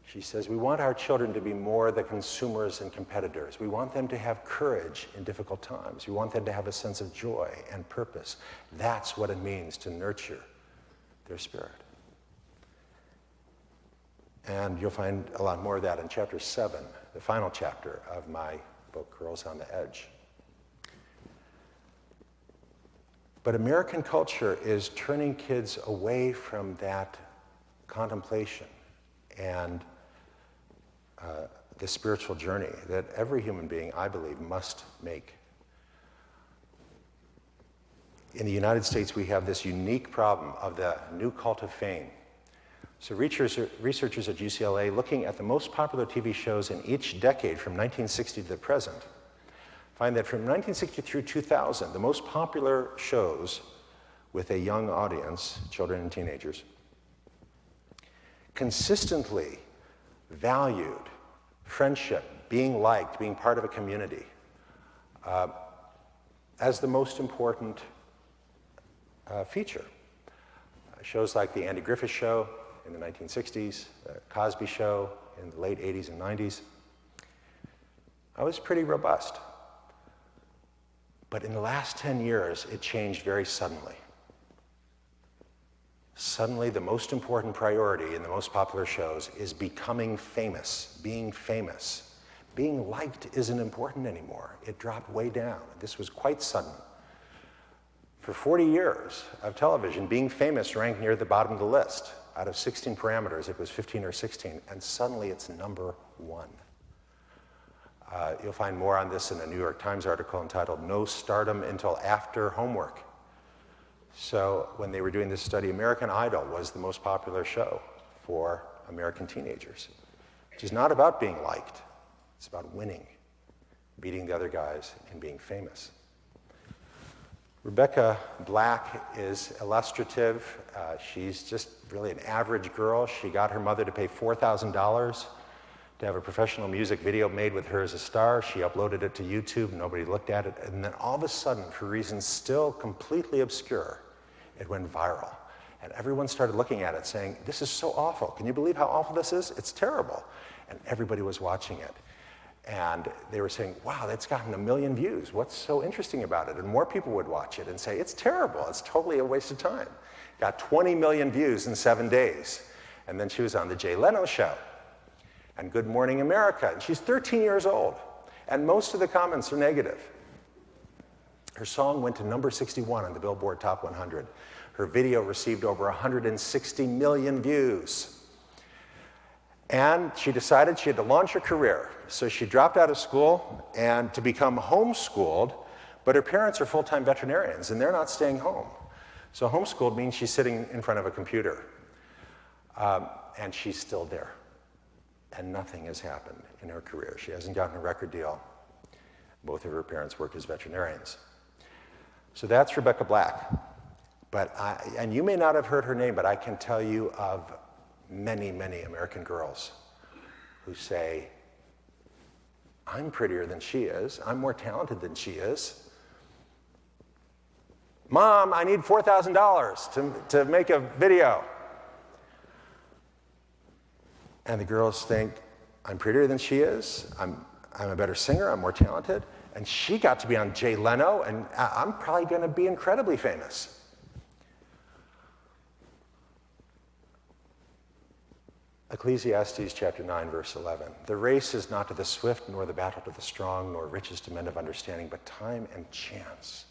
She says, we want our children to be more than consumers and competitors. We want them to have courage in difficult times. We want them to have a sense of joy and purpose. That's what it means to nurture their spirit. And you'll find a lot more of that in chapter 7, the final chapter of my book, Girls on the Edge. But American culture is turning kids away from that contemplation and the spiritual journey that every human being, I believe, must make. In the United States, we have this unique problem of the new cult of fame. So researchers at UCLA, looking at the most popular TV shows in each decade from 1960 to the present, find that from 1960 through 2000, the most popular shows with a young audience, children and teenagers, consistently valued friendship, being liked, being part of a community, as the most important feature. Shows like The Andy Griffith Show in the 1960s, The Cosby Show in the late 80s and 90s. I was pretty robust. But in the last 10 years, it changed very suddenly. Suddenly, the most important priority in the most popular shows is becoming famous, being famous. Being liked isn't important anymore. It dropped way down. This was quite sudden. For 40 years of television, being famous ranked near the bottom of the list. Out of 16 parameters, it was 15 or 16, and suddenly it's number one. You'll find more on this in a New York Times article entitled "No Stardom Until After Homework." So when they were doing this study, American Idol was the most popular show for American teenagers, which is not about being liked. It's about winning, beating the other guys, and being famous. Rebecca Black is illustrative. She's just really an average girl. She got her mother to pay $4,000 to have a professional music video made with her as a star. She uploaded it to YouTube. Nobody looked at it. And then all of a sudden, for reasons still completely obscure, it went viral. And everyone started looking at it saying, this is so awful. Can you believe how awful this is? It's terrible. And everybody was watching it. And they were saying, wow, that's gotten 1 million views. What's so interesting about it? And more people would watch it and say, it's terrible. It's totally a waste of time. Got 20 million views in 7 days. And then she was on the Jay Leno show and Good Morning America. And she's 13 years old. And most of the comments are negative. Her song went to number 61 on the Billboard Top 100. Her video received over 160 million views. And she decided she had to launch her career. So she dropped out of school and to become homeschooled, but her parents are full-time veterinarians and they're not staying home. So homeschooled means she's sitting in front of a computer. And she's still there. And nothing has happened in her career. She hasn't gotten a record deal. Both of her parents worked as veterinarians. So that's Rebecca Black. And you may not have heard her name, but I can tell you of many, many American girls who say, I'm prettier than she is. I'm more talented than she is. Mom, I need $4,000 to make a video. And the girls think, I'm prettier than she is. I'm a better singer. I'm more talented. And she got to be on Jay Leno, and I'm probably going to be incredibly famous. Ecclesiastes chapter 9, verse 11. The race is not to the swift, nor the battle to the strong, nor riches to men of understanding, but time and chance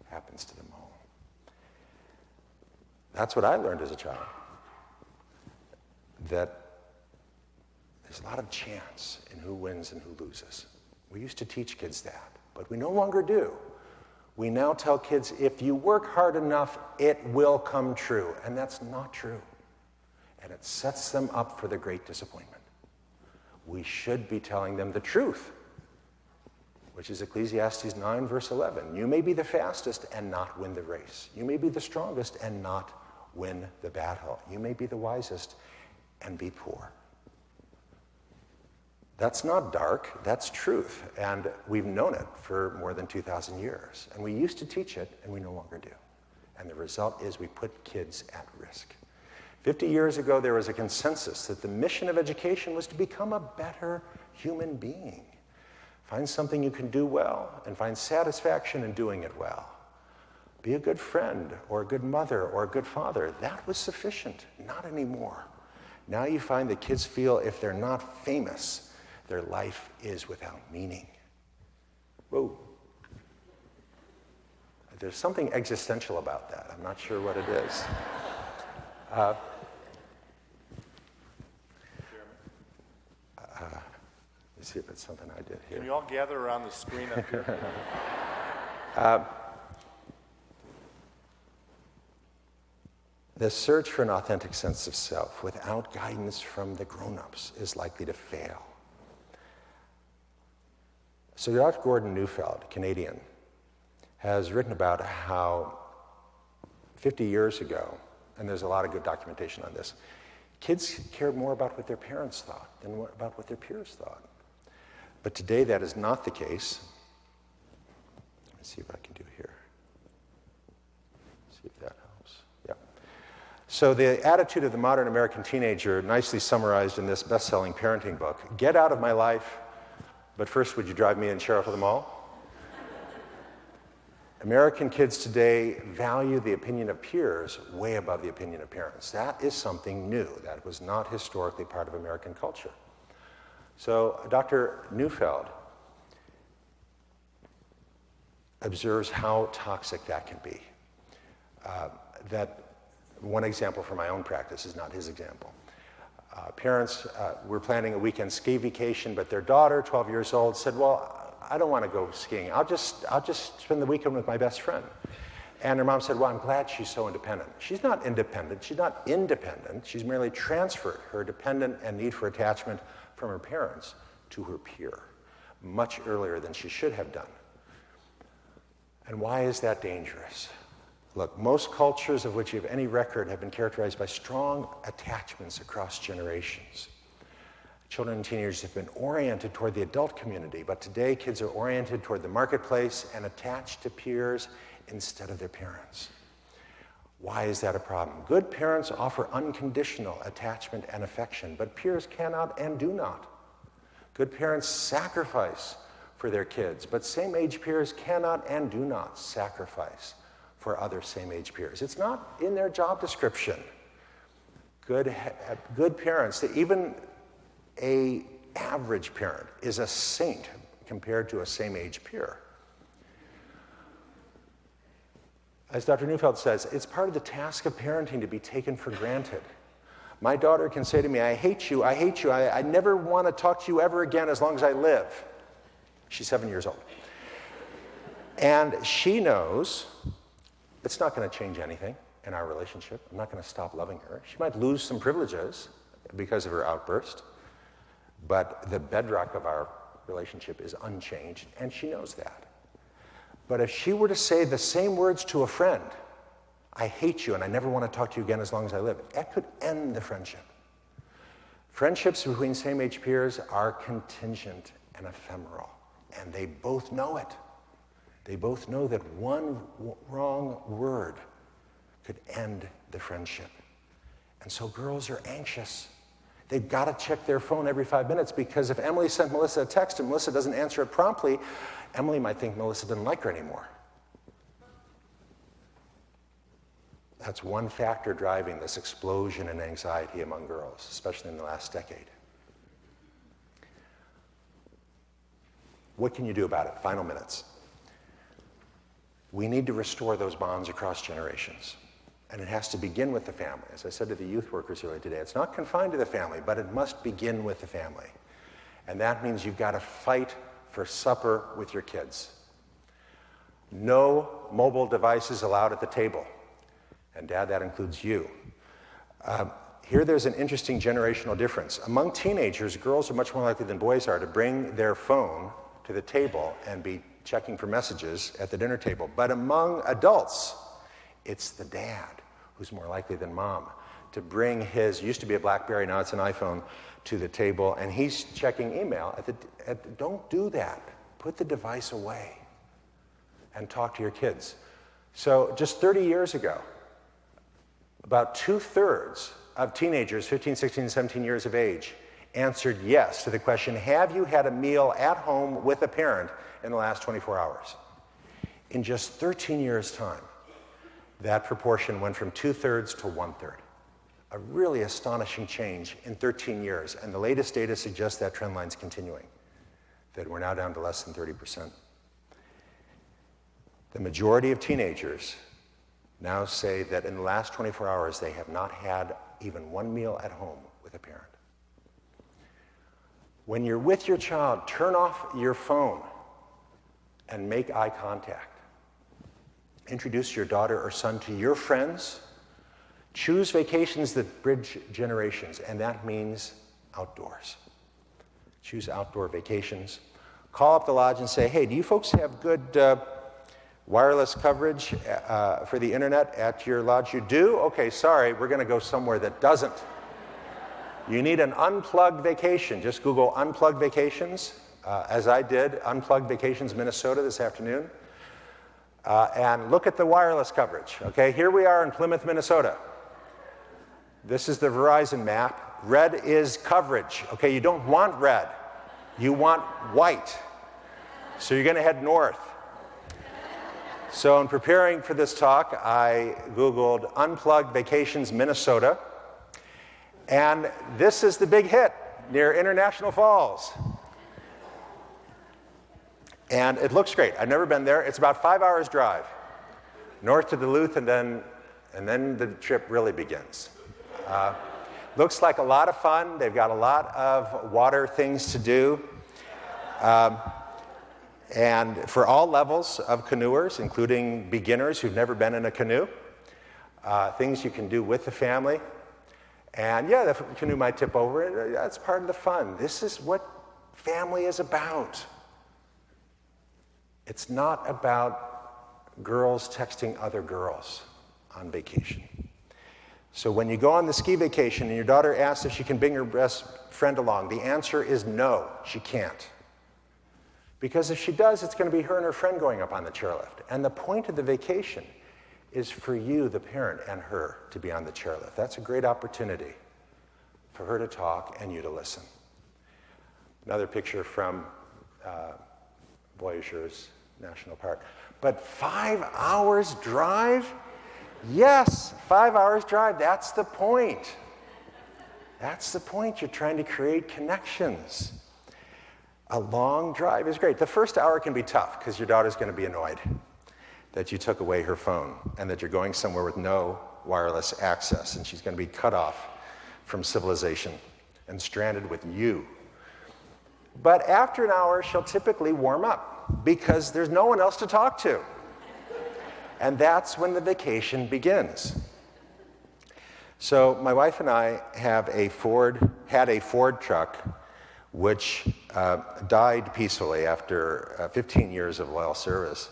happens to them all. That's what I learned as a child. That there's a lot of chance in who wins and who loses. We used to teach kids that, but we no longer do. We now tell kids, if you work hard enough, it will come true. And that's not true. And it sets them up for the great disappointment. We should be telling them the truth, which is Ecclesiastes 9, verse 11. You may be the fastest and not win the race. You may be the strongest and not win the battle. You may be the wisest and be poor. That's not dark, that's truth. And we've known it for more than 2,000 years. And we used to teach it, and we no longer do. And the result is we put kids at risk. 50 years ago, there was a consensus that the mission of education was to become a better human being. Find something you can do well and find satisfaction in doing it well. Be a good friend or a good mother or a good father. That was sufficient. Not anymore. Now you find that kids feel if they're not famous, their life is without meaning. Whoa. There's something existential about that. I'm not sure what it is. Let's see if it's something I did here. Can you all gather around the screen up here? The search for an authentic sense of self without guidance from the grown-ups is likely to fail. So Dr. Gordon Neufeld, Canadian, has written about how 50 years ago, and there's a lot of good documentation on this, kids cared more about what their parents thought than about what their peers thought. But today that is not the case. Let's see what I can do here. Let's see See if that helps. Yeah. So the attitude of the modern American teenager, nicely summarized in this best-selling parenting book: get out of my life, but first would you drive me and Cheryl to the mall? American kids today value the opinion of peers way above the opinion of parents. That is something new. That was not historically part of American culture. So Dr. Neufeld observes how toxic that can be. That one example from my own practice is not his example. Parents were planning a weekend ski vacation, but their daughter, 12 years old, said, well, I don't want to go skiing. I'll just spend the weekend with my best friend. And her mom said, well, I'm glad she's so independent. She's not independent. She's not independent. She's merely transferred her dependent and need for attachment from her parents to her peer much earlier than she should have done. And why is that dangerous? Look, most cultures of which you have any record have been characterized by strong attachments across generations. Children and teenagers have been oriented toward the adult community, but today kids are oriented toward the marketplace and attached to peers instead of their parents. Why is that a problem? Good parents offer unconditional attachment and affection, but peers cannot and do not. Good parents sacrifice for their kids, but same-age peers cannot and do not sacrifice for other same-age peers. It's not in their job description. Good parents, even an average parent, is a saint compared to a same-age peer. As Dr. Neufeld says, it's part of the task of parenting to be taken for granted. My daughter can say to me, I hate you, I never want to talk to you ever again as long as I live. She's 7 years old. And she knows it's not going to change anything in our relationship. I'm not going to stop loving her. She might lose some privileges because of her outburst, but the bedrock of our relationship is unchanged, and she knows that. But if she were to say the same words to a friend, I hate you and I never want to talk to you again as long as I live, that could end the friendship. Friendships between same-age peers are contingent and ephemeral, and they both know it. They both know that one wrong word could end the friendship. And so girls are anxious. They've got to check their phone every 5 minutes, because if Emily sent Melissa a text and Melissa doesn't answer it promptly, Emily might think Melissa doesn't like her anymore. That's one factor driving this explosion in anxiety among girls, especially in the last decade. What can you do about it? Final minutes. We need to restore those bonds across generations. And it has to begin with the family. As I said to the youth workers earlier today, it's not confined to the family, but it must begin with the family. And that means you've got to fight for supper with your kids. No mobile devices allowed at the table. And Dad, that includes you. Here there's an interesting generational difference. Among teenagers, girls are much more likely than boys are to bring their phone to the table and be checking for messages at the dinner table. But among adults, it's the dad who's more likely than mom to bring his, used to be a BlackBerry, now it's an iPhone, to the table, and he's checking email. Don't do that. Put the device away and talk to your kids. So just 30 years ago, about 2/3 of teenagers, 15, 16, 17 years of age, answered yes to the question, have you had a meal at home with a parent in the last 24 hours? In just 13 years' time, that proportion went from 2/3 to 1/3. A really astonishing change in 13 years, and the latest data suggests that trend line's continuing, that we're now down to less than 30%. The majority of teenagers now say that in the last 24 hours they have not had even one meal at home with a parent. When you're with your child, turn off your phone and make eye contact. Introduce your daughter or son to your friends. Choose vacations that bridge generations, and that means outdoors. Choose outdoor vacations. Call up the lodge and say, hey, do you folks have good wireless coverage for the internet at your lodge? You do? Okay, sorry, we're going to go somewhere that doesn't. You need an unplugged vacation. Just Google unplugged vacations, as I did, unplugged vacations Minnesota this afternoon. And look at the wireless coverage. Okay, here we are in Plymouth, Minnesota. This is the Verizon map. Red is coverage. Okay, you don't want red. You want white. So you're going to head north. So in preparing for this talk, I Googled Unplugged Vacations Minnesota. And this is the big hit near International Falls. And it looks great. I've never been there. It's about 5 hours drive north to Duluth, and then the trip really begins. Looks like a lot of fun. They've got a lot of water things to do. And for all levels of canoers, including beginners who've never been in a canoe, things you can do with the family. And yeah, the canoe might tip over. That's part of the fun. This is what family is about. It's not about girls texting other girls on vacation. So when you go on the ski vacation and your daughter asks if she can bring her best friend along, the answer is no, she can't. Because if she does, it's going to be her and her friend going up on the chairlift. And the point of the vacation is for you, the parent, and her to be on the chairlift. That's a great opportunity for her to talk and you to listen. Another picture from Voyageurs National Park. But 5 hours drive? Yes, 5 hours drive. That's the point. That's the point. You're trying to create connections. A long drive is great. The first hour can be tough because your daughter's going to be annoyed that you took away her phone and that you're going somewhere with no wireless access, and she's going to be cut off from civilization and stranded with you. But after an hour, she'll typically warm up because there's no one else to talk to. And that's when the vacation begins. So my wife and I had a Ford truck which died peacefully after 15 years of loyal service.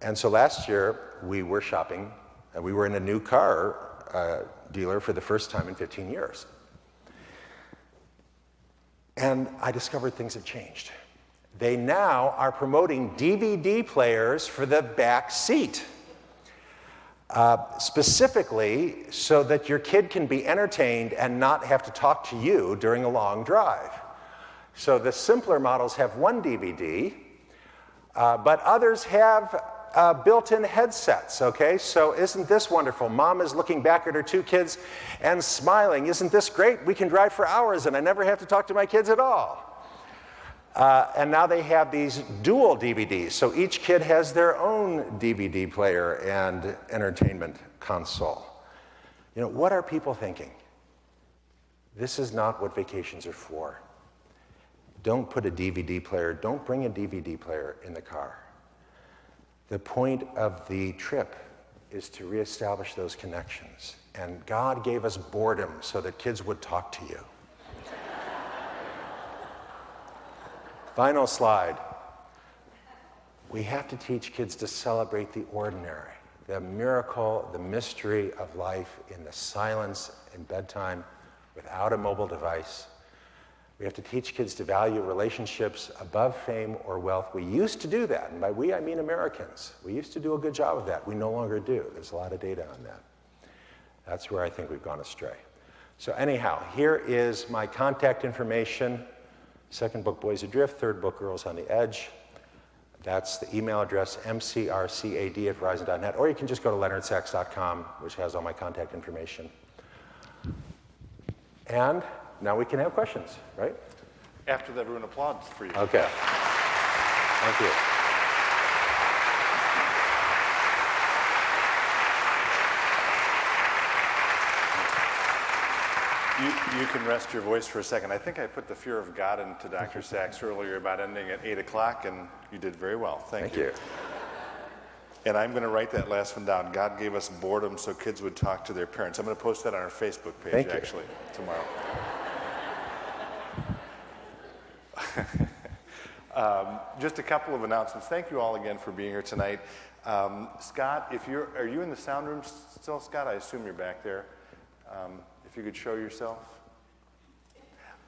And so last year, we were shopping, and we were in a new car dealer for the first time in 15 years. And I discovered things have changed. They now are promoting DVD players for the back seat, specifically so that your kid can be entertained and not have to talk to you during a long drive. So the simpler models have one DVD, but others have built-in headsets, okay? So isn't this wonderful? Mom is looking back at her two kids and smiling. Isn't this great? We can drive for hours and I never have to talk to my kids at all. And now they have these dual DVDs, so each kid has their own DVD player and entertainment console. You know, what are people thinking? This is not what vacations are for. Don't put a DVD player, don't bring a DVD player in the car. The point of the trip is to reestablish those connections. And God gave us boredom so that kids would talk to you. Final slide. We have to teach kids to celebrate the ordinary, the miracle, the mystery of life in the silence in bedtime without a mobile device. We have to teach kids to value relationships above fame or wealth. We used to do that, and by we I mean Americans. We used to do a good job of that. We no longer do. There's a lot of data on that. That's where I think we've gone astray. So anyhow, here is my contact information. Second book, Boys Adrift. Third book, Girls on the Edge. That's the email address, mcrcad@verizon.net. Or you can just go to leonardsachs.com, which has all my contact information. And now we can have questions, right? After that, everyone applauds for you. Okay. Thank you. You can rest your voice for a second. I think I put the fear of God into Dr. Sachs earlier about ending at 8 o'clock, and you did very well. Thank you. And I'm going to write that last one down. God gave us boredom so kids would talk to their parents. I'm going to post that on our Facebook page, actually, tomorrow. Just a couple of announcements. Thank you all again for being here tonight. Scott, are you in the sound room still, Scott? I assume you're back there. If you could show yourself.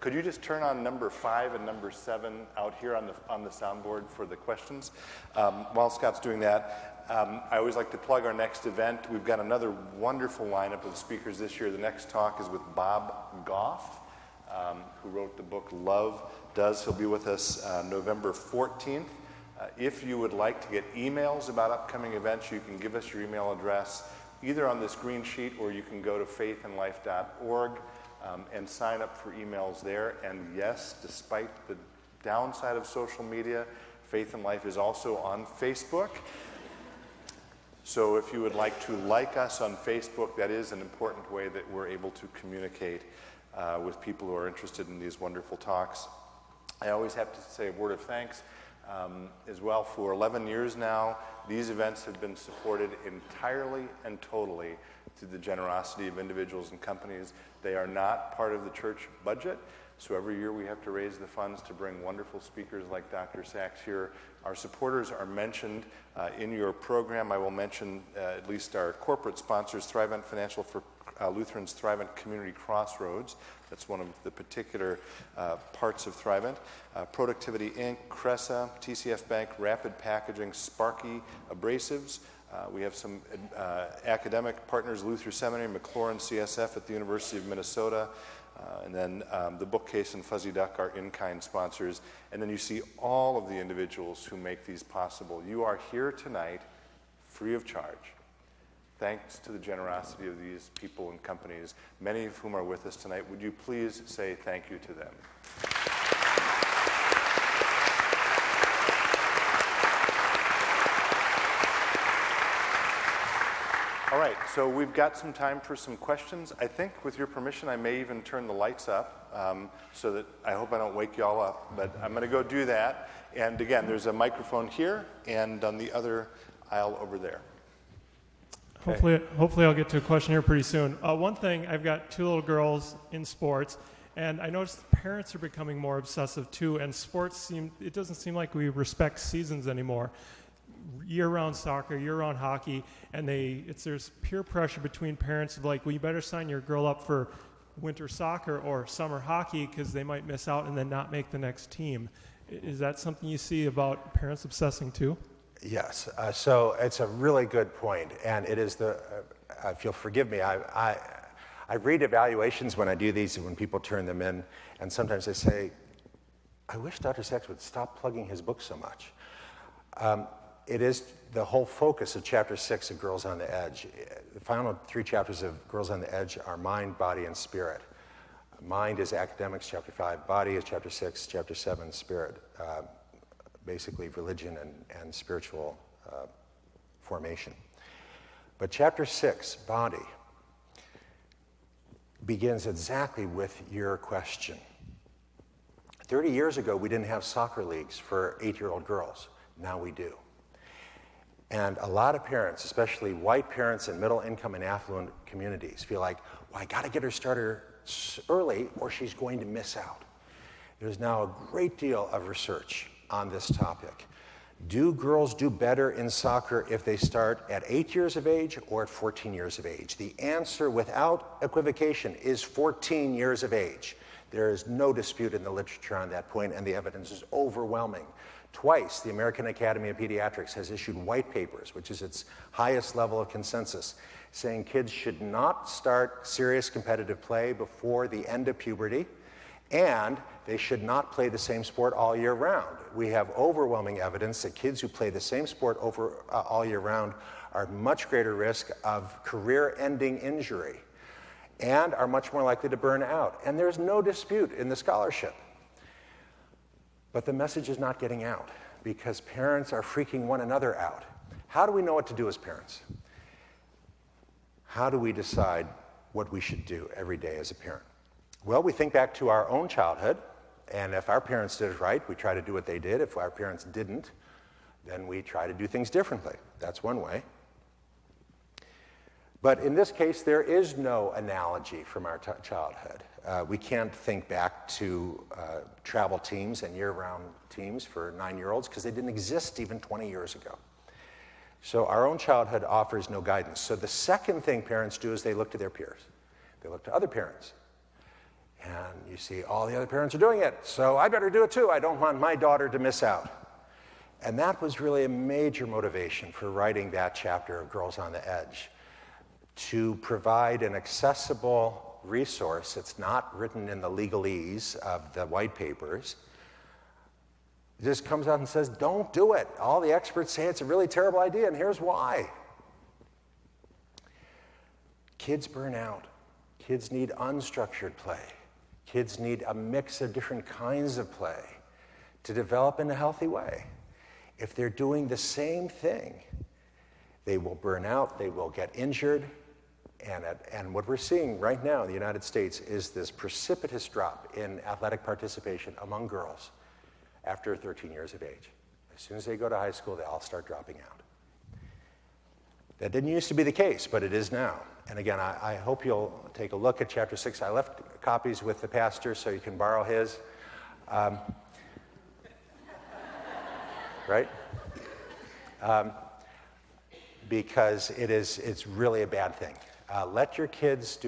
Could you just turn on number 5 and number 7 out here on the soundboard for the questions? While Scott's doing that, I always like to plug our next event. We've got another wonderful lineup of speakers this year. The next talk is with Bob Goff, who wrote the book Love Does. He'll be with us November 14th. If you would like to get emails about upcoming events, you can give us your email address either on this green sheet, or you can go to faithandlife.org and sign up for emails there. And yes, despite the downside of social media, Faith and Life is also on Facebook. So if you would like to like us on Facebook, that is an important way that we're able to communicate with people who are interested in these wonderful talks. I always have to say a word of thanks as well. For 11 years now, these events have been supported entirely and totally through the generosity of individuals and companies. They are not part of the church budget, so every year we have to raise the funds to bring wonderful speakers like Dr. Sachs here. Our supporters are mentioned in your program. I will mention at least our corporate sponsors, Thrivent Financial for Lutherans, Thrivent Community Crossroads. That's one of the particular parts of Thrivent. Productivity Inc., Cressa, TCF Bank, Rapid Packaging, Sparky Abrasives. We have some academic partners, Luther Seminary, McLaurin CSF at the University of Minnesota, and then the Bookcase and Fuzzy Duck are in-kind sponsors. And then you see all of the individuals who make these possible. You are here tonight free of charge, thanks to the generosity of these people and companies, many of whom are with us tonight. Would you please say thank you to them? All right, so we've got some time for some questions. I think, with your permission, I may even turn the lights up so that I hope I don't wake you all up, but I'm going to go do that. And again, there's a microphone here and on the other aisle over there. Hopefully I'll get to a question here pretty soon. One thing, I've got two little girls in sports, and I noticed parents are becoming more obsessive too, and it doesn't seem like we respect seasons anymore. Year-round soccer, year-round hockey, and there's peer pressure between parents of like, well, you better sign your girl up for winter soccer or summer hockey because they might miss out and then not make the next team. Is that something you see about parents obsessing too? Yes, so it's a really good point, and it is if you'll forgive me, I read evaluations when I do these, when people turn them in, and sometimes they say, I wish Dr. Sachs would stop plugging his book so much. It is the whole focus of Chapter 6 of Girls on the Edge. The final 3 chapters of Girls on the Edge are mind, body, and spirit. Mind is academics, Chapter 5. Body is Chapter 6. Chapter 7, spirit. Basically religion and spiritual formation. But Chapter 6, body, begins exactly with your question. 30 years ago, we didn't have soccer leagues for 8-year-old girls. Now we do. And a lot of parents, especially white parents in middle-income and affluent communities, feel like, well, I got to get her started early or she's going to miss out. There's now a great deal of research on this topic. Do girls do better in soccer if they start at 8 years of age or at 14 years of age? The answer, without equivocation, is 14 years of age. There is no dispute in the literature on that point, and the evidence is overwhelming. Twice, the American Academy of Pediatrics has issued white papers, which is its highest level of consensus, saying kids should not start serious competitive play before the end of puberty, and they should not play the same sport all year round. We have overwhelming evidence that kids who play the same sport all year round are at much greater risk of career-ending injury and are much more likely to burn out. And there's no dispute in the scholarship. But the message is not getting out because parents are freaking one another out. How do we know what to do as parents? How do we decide what we should do every day as a parent? Well, we think back to our own childhood, and if our parents did it right, we try to do what they did. If our parents didn't, then we try to do things differently. That's one way. But in this case, there is no analogy from our childhood. We can't think back to travel teams and year-round teams for 9-year-olds because they didn't exist even 20 years ago. So our own childhood offers no guidance. So the second thing parents do is they look to their peers. They look to other parents. And you see all the other parents are doing it, so I better do it too. I don't want my daughter to miss out. And that was really a major motivation for writing that chapter of Girls on the Edge, to provide an accessible resource. It's not written in the legalese of the white papers. It just comes out and says, don't do it. All the experts say it's a really terrible idea, and here's why. Kids burn out. Kids need unstructured play. Kids need a mix of different kinds of play to develop in a healthy way. If they're doing the same thing, they will burn out, they will get injured, and what we're seeing right now in the United States is this precipitous drop in athletic participation among girls after 13 years of age. As soon as they go to high school, they all start dropping out. That didn't used to be the case, but it is now. And again, I hope you'll take a look at Chapter 6. I left copies with the pastor so you can borrow his. Right? Because it's really a bad thing. Let your kids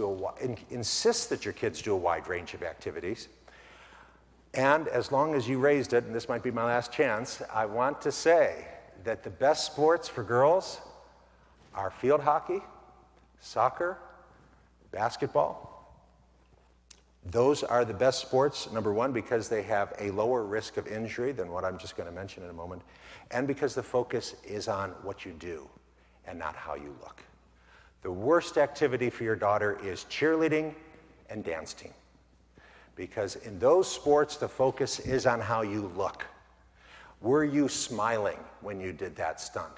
insist that your kids do a wide range of activities. And as long as you raised it, and this might be my last chance, I want to say that the best sports for girls are field hockey, soccer, basketball. Those are the best sports, number one, because they have a lower risk of injury than what I'm just going to mention in a moment, and because the focus is on what you do and not how you look. The worst activity for your daughter is cheerleading and dance team, because in those sports, the focus is on how you look. Were you smiling when you did that stunt?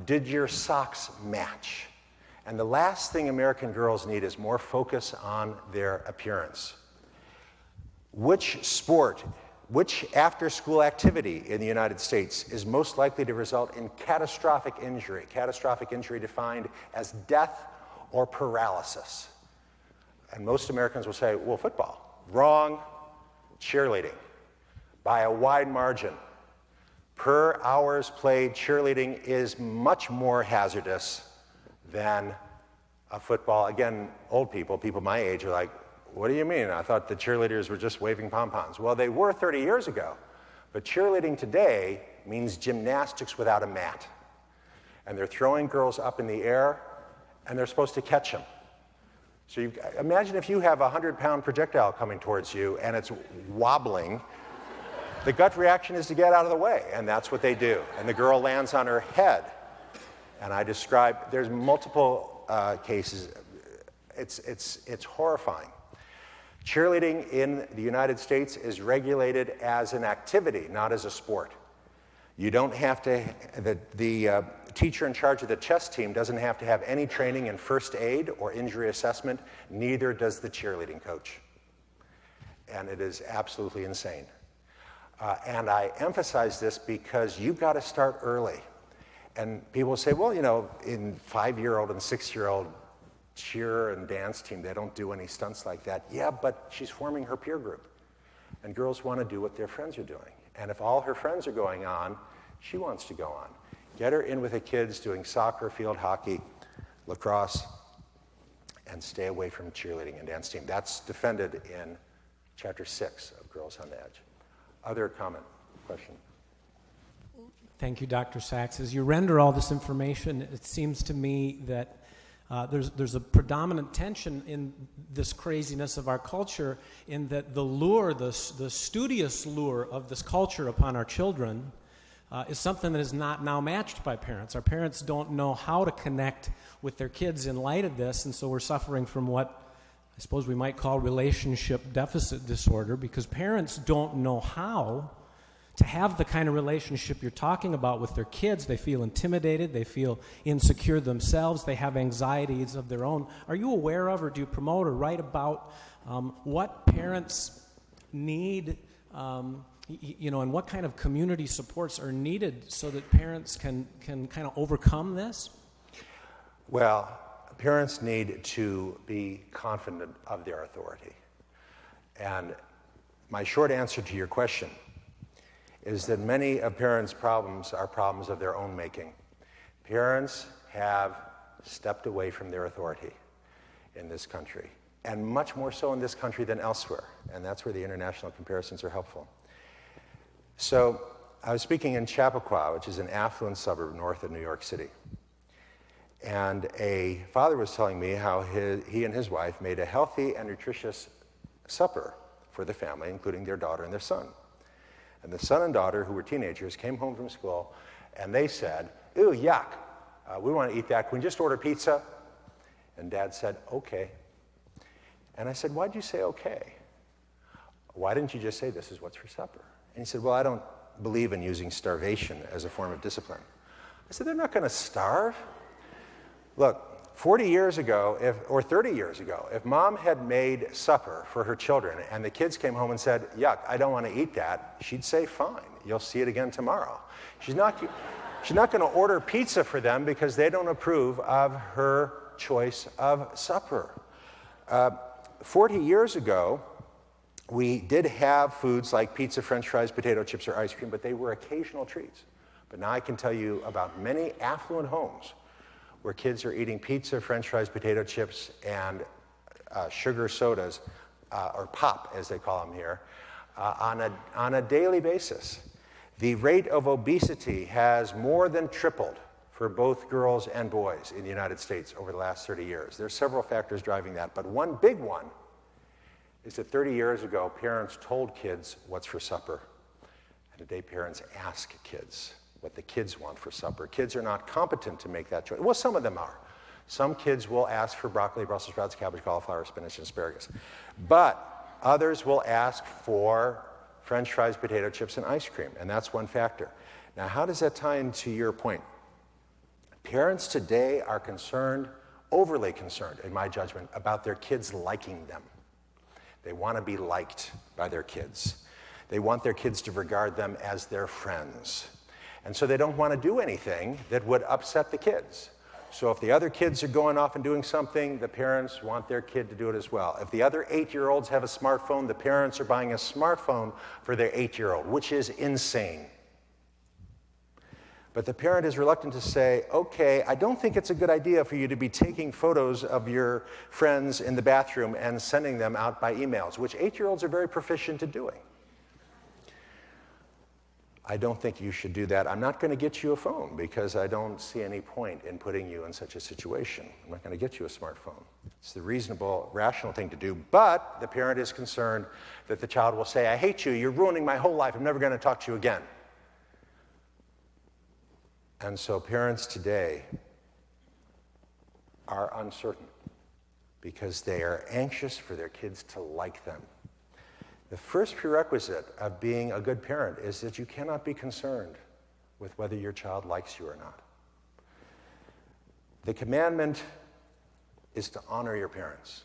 Did your socks match? And the last thing American girls need is more focus on their appearance. Which sport, which after-school activity in the United States is most likely to result in catastrophic injury? Catastrophic injury defined as death or paralysis. And most Americans will say, well, football. Wrong. Cheerleading. By a wide margin. Per hours played, cheerleading is much more hazardous than a football. Again, old people my age are like, what do you mean? I thought the cheerleaders were just waving pom-poms. Well, they were 30 years ago. But cheerleading today means gymnastics without a mat. And they're throwing girls up in the air, and they're supposed to catch them. So imagine if you have a 100-pound projectile coming towards you, and it's wobbling. The gut reaction is to get out of the way, and that's what they do. And the girl lands on her head. And I describe, there's multiple cases. It's horrifying. Cheerleading in the United States is regulated as an activity, not as a sport. You don't have to, the teacher in charge of the chess team doesn't have to have any training in first aid or injury assessment, neither does the cheerleading coach. And it is absolutely insane. And I emphasize this because you've got to start early. And people say, well, you know, in 5-year-old and 6-year-old cheer and dance team, they don't do any stunts like that. Yeah, but she's forming her peer group. And girls want to do what their friends are doing. And if all her friends are going on, she wants to go on. Get her in with the kids doing soccer, field hockey, lacrosse, and stay away from cheerleading and dance team. That's defended in Chapter 6 of Girls on the Edge. Other comment, question? Thank you, Dr. Sachs. As you render all this information, it seems to me that there's a predominant tension in this craziness of our culture, in that the lure, the studious lure of this culture upon our children is something that is not now matched by parents. Our parents don't know how to connect with their kids in light of this, and so we're suffering from what I suppose we might call relationship deficit disorder, because parents don't know how to have the kind of relationship you're talking about with their kids. They feel intimidated, they feel insecure themselves, they have anxieties of their own. Are you aware of, or do you promote or write about what parents need, and what kind of community supports are needed so that parents can kind of overcome this? Well, parents need to be confident of their authority. And my short answer to your question is that many of parents' problems are problems of their own making. Parents have stepped away from their authority in this country, and much more so in this country than elsewhere, and that's where the international comparisons are helpful. So I was speaking in Chappaqua, which is an affluent suburb north of New York City. And a father was telling me how he and his wife made a healthy and nutritious supper for the family, including their daughter and their son. And the son and daughter, who were teenagers, came home from school, and they said, "Ew, yuck, we want to eat that. Can we just order pizza?" And Dad said, "Okay." And I said, "Why'd you say okay? Why didn't you just say this is what's for supper?" And he said, "Well, I don't believe in using starvation as a form of discipline." I said, "They're not going to starve. Look, 40 years ago, or 30 years ago, if Mom had made supper for her children and the kids came home and said, 'Yuck, I don't want to eat that,' she'd say, 'Fine, you'll see it again tomorrow.' She's not going to order pizza for them because they don't approve of her choice of supper." 40 years ago, we did have foods like pizza, French fries, potato chips, or ice cream, but they were occasional treats. But now I can tell you about many affluent homes where kids are eating pizza, French fries, potato chips, and sugar sodas, or pop, as they call them here, on a daily basis. The rate of obesity has more than tripled for both girls and boys in the United States over the last 30 years. There's several factors driving that, but one big one is that 30 years ago, parents told kids what's for supper, and today parents ask kids what the kids want for supper. Kids are not competent to make that choice. Well, some of them are. Some kids will ask for broccoli, Brussels sprouts, cabbage, cauliflower, spinach, and asparagus. But others will ask for French fries, potato chips, and ice cream, and that's one factor. Now, how does that tie into your point? Parents today are concerned, overly concerned, in my judgment, about their kids liking them. They want to be liked by their kids. They want their kids to regard them as their friends. And so they don't want to do anything that would upset the kids. So if the other kids are going off and doing something, the parents want their kid to do it as well. If the other 8-year-olds have a smartphone, the parents are buying a smartphone for their 8-year-old, which is insane. But the parent is reluctant to say, "Okay, I don't think it's a good idea for you to be taking photos of your friends in the bathroom and sending them out by emails," which 8-year-olds are very proficient at doing. "I don't think you should do that. I'm not going to get you a phone because I don't see any point in putting you in such a situation. I'm not going to get you a smartphone." It's the reasonable, rational thing to do, but the parent is concerned that the child will say, "I hate you, you're ruining my whole life, I'm never going to talk to you again." And so parents today are uncertain because they are anxious for their kids to like them. The first prerequisite of being a good parent is that you cannot be concerned with whether your child likes you or not. The commandment is to honor your parents.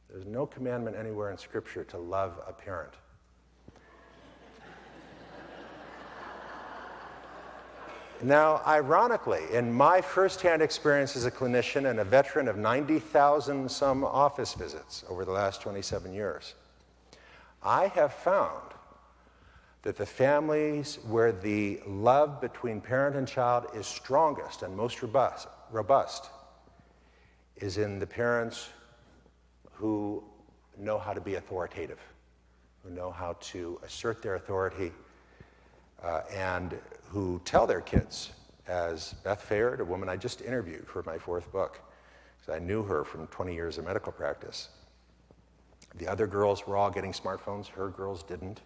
There's no commandment anywhere in Scripture to love a parent. Now, ironically, in my firsthand experience as a clinician and a veteran of 90,000 some office visits over the last 27 years, I have found that the families where the love between parent and child is strongest and most robust is in the parents who know how to be authoritative, who know how to assert their authority, and who tell their kids, as Beth Fayard, a woman I just interviewed for my 4th book, because I knew her from 20 years of medical practice. The other girls were all getting smartphones, her girls didn't.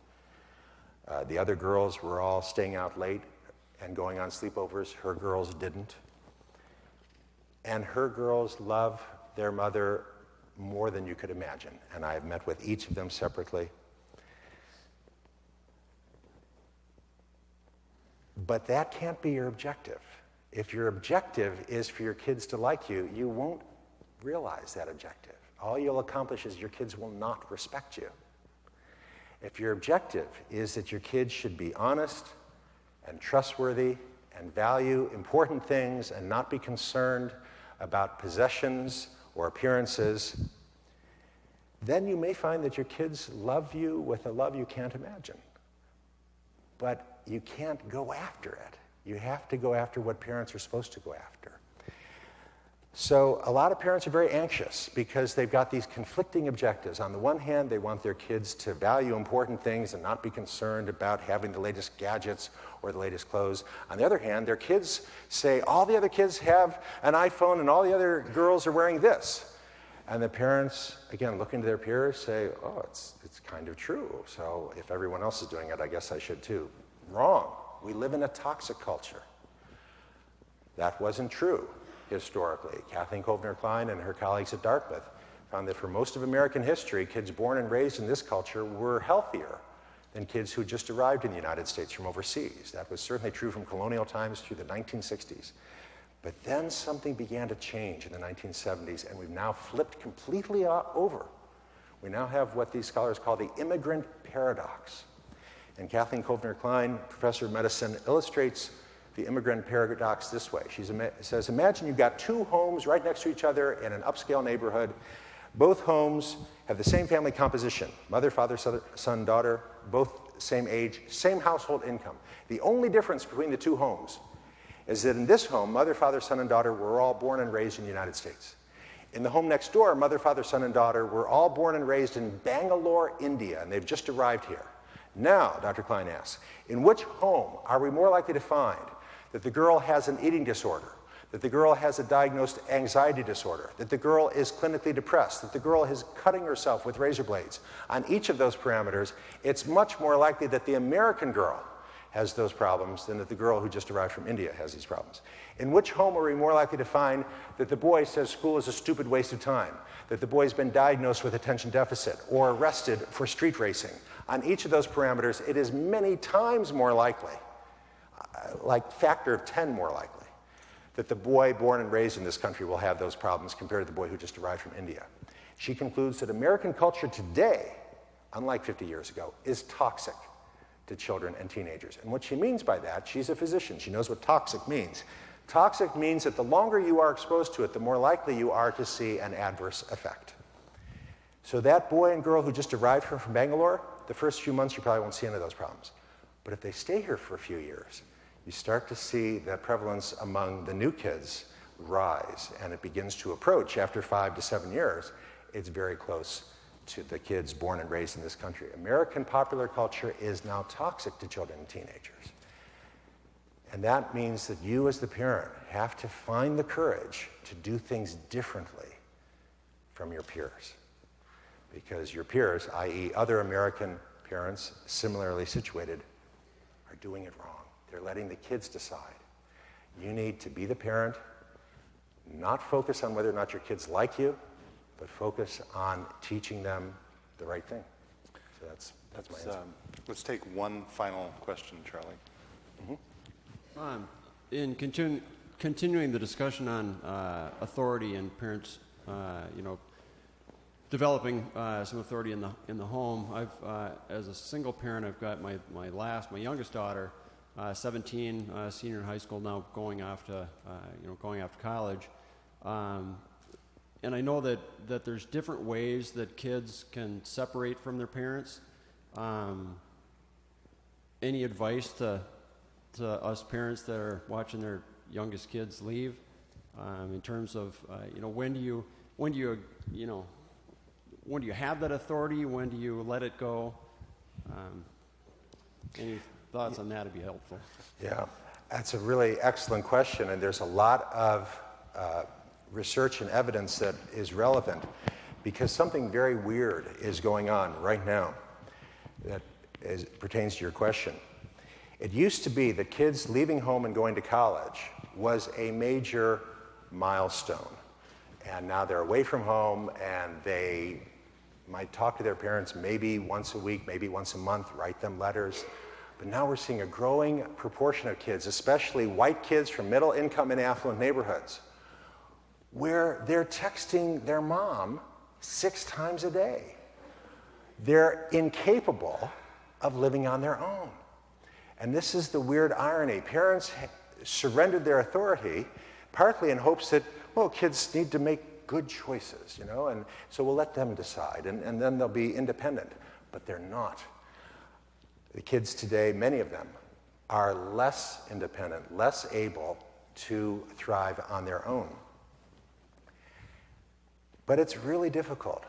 The other girls were all staying out late and going on sleepovers, her girls didn't. And her girls love their mother more than you could imagine, and I have met with each of them separately. But that can't be your objective. If your objective is for your kids to like you, you won't realize that objective. All you'll accomplish is your kids will not respect you. If your objective is that your kids should be honest and trustworthy and value important things and not be concerned about possessions or appearances, then you may find that your kids love you with a love you can't imagine. But you can't go after it. You have to go after what parents are supposed to go after. So a lot of parents are very anxious because they've got these conflicting objectives. On the one hand, they want their kids to value important things and not be concerned about having the latest gadgets or the latest clothes. On the other hand, their kids say, all the other kids have an iPhone and all the other girls are wearing this. And the parents, again, looking to their peers, say, oh, it's kind of true. So if everyone else is doing it, I guess I should too. Wrong. We live in a toxic culture. That wasn't true historically. Kathleen Kovner-Klein and her colleagues at Dartmouth found that for most of American history, kids born and raised in this culture were healthier than kids who just arrived in the United States from overseas. That was certainly true from colonial times through the 1960s. But then something began to change in the 1970s, and we've now flipped completely over. We now have what these scholars call the immigrant paradox. And Kathleen Kovner-Klein, professor of medicine, illustrates the immigrant paradox this way. She says, imagine you've got two homes right next to each other in an upscale neighborhood. Both homes have the same family composition, mother, father, son, daughter, both same age, same household income. The only difference between the two homes is that in this home, mother, father, son, and daughter were all born and raised in the United States. In the home next door, mother, father, son, and daughter were all born and raised in Bangalore, India, and they've just arrived here. Now, Dr. Klein asks, in which home are we more likely to find that the girl has an eating disorder, that the girl has a diagnosed anxiety disorder, that the girl is clinically depressed, that the girl is cutting herself with razor blades? On each of those parameters, it's much more likely that the American girl has those problems than that the girl who just arrived from India has these problems. In which home are we more likely to find that the boy says school is a stupid waste of time, that the boy's been diagnosed with attention deficit or arrested for street racing? On each of those parameters, it is many times more likely, like factor of 10 more likely, that the boy born and raised in this country will have those problems compared to the boy who just arrived from India. She concludes that American culture today, unlike 50 years ago, is toxic to children and teenagers. And what she means by that, she's a physician. She knows what toxic means. Toxic means that the longer you are exposed to it, the more likely you are to see an adverse effect. So that boy and girl who just arrived here from Bangalore, the first few months you probably won't see any of those problems. But if they stay here for a few years, you start to see that prevalence among the new kids rise, and it begins to approach, after 5 to 7 years, it's very close to the kids born and raised in this country. American popular culture is now toxic to children and teenagers. And that means that you as the parent have to find the courage to do things differently from your peers. Because your peers, i.e. other American parents similarly situated, are doing it wrong. They're letting the kids decide. You need to be the parent, not focus on whether or not your kids like you, but focus on teaching them the right thing. So that's my answer. Let's take one final question, Charlie. In continuing the discussion on authority and parents, developing some authority in the home, I've as a single parent, I've got my youngest daughter, 17, senior in high school now, going off to college. And I know that there's different ways that kids can separate from their parents. Any advice to us parents that are watching their youngest kids leave, in terms of when do you have that authority? When do you let it go? Any thoughts on that would be helpful. Yeah, that's a really excellent question, and there's a lot of research and evidence that is relevant, because something very weird is going on right now that pertains to your question. It used to be that kids leaving home and going to college was a major milestone. And now they're away from home, and they might talk to their parents maybe once a week, maybe once a month, write them letters. But now we're seeing a growing proportion of kids, especially white kids from middle income and affluent neighborhoods, where they're texting their mom 6 times a day. They're incapable of living on their own. And this is the weird irony. Parents surrendered their authority partly in hopes that, well, kids need to make good choices, and so we'll let them decide, and then they'll be independent. But they're not. The kids today, many of them, are less independent, less able to thrive on their own. But it's really difficult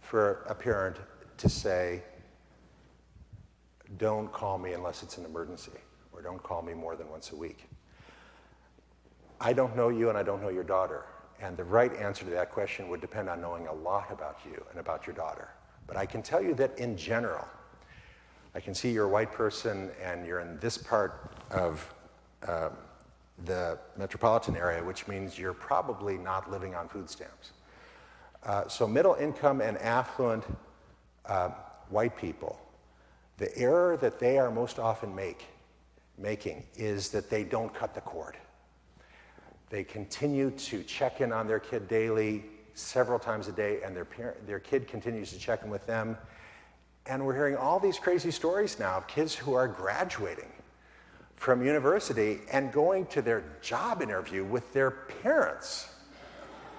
for a parent to say, don't call me unless it's an emergency, or don't call me more than once a week. I don't know you and I don't know your daughter. And the right answer to that question would depend on knowing a lot about you and about your daughter. But I can tell you that in general, I can see you're a white person and you're in this part of the metropolitan area, which means you're probably not living on food stamps. So middle income and affluent white people, the error that they are most often making is that they don't cut the cord. They continue to check in on their kid daily, several times a day, and their kid continues to check in with them. And we're hearing all these crazy stories now of kids who are graduating from university and going to their job interview with their parents.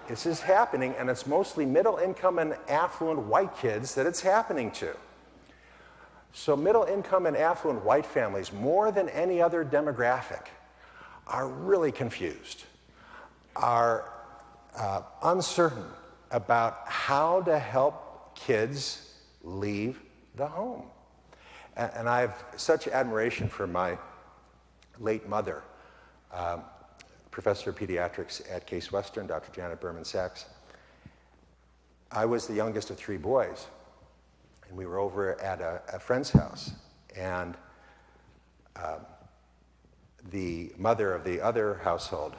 This is happening, and it's mostly middle income and affluent white kids that it's happening to. So middle income and affluent white families, more than any other demographic, are really confused, are uncertain about how to help kids leave the home. And I have such admiration for my late mother, professor of pediatrics at Case Western, Dr. Janet Berman Sachs. I was the youngest of 3 boys, and we were over at a friend's house, and the mother of the other household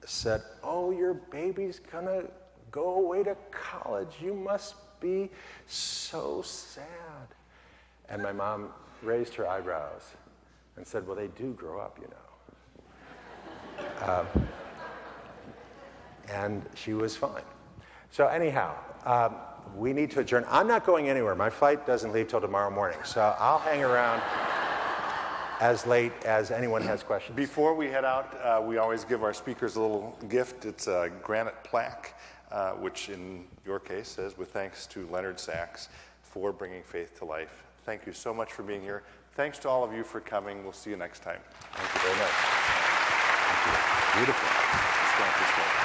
said, "Oh, your baby's gonna go away to college. You must be so sad." And my mom raised her eyebrows and said, "Well, they do grow up, you know." And she was fine. So anyhow, we need to adjourn. I'm not going anywhere. My flight doesn't leave till tomorrow morning, so I'll hang around as late as anyone has questions. Before we head out, we always give our speakers a little gift. It's a granite plaque, which in your case says, "With thanks to Leonard Sachs for bringing faith to life." Thank you so much for being here. Thanks to all of you for coming. We'll see you next time. Thank you very much. Thank you. Beautiful. Just going.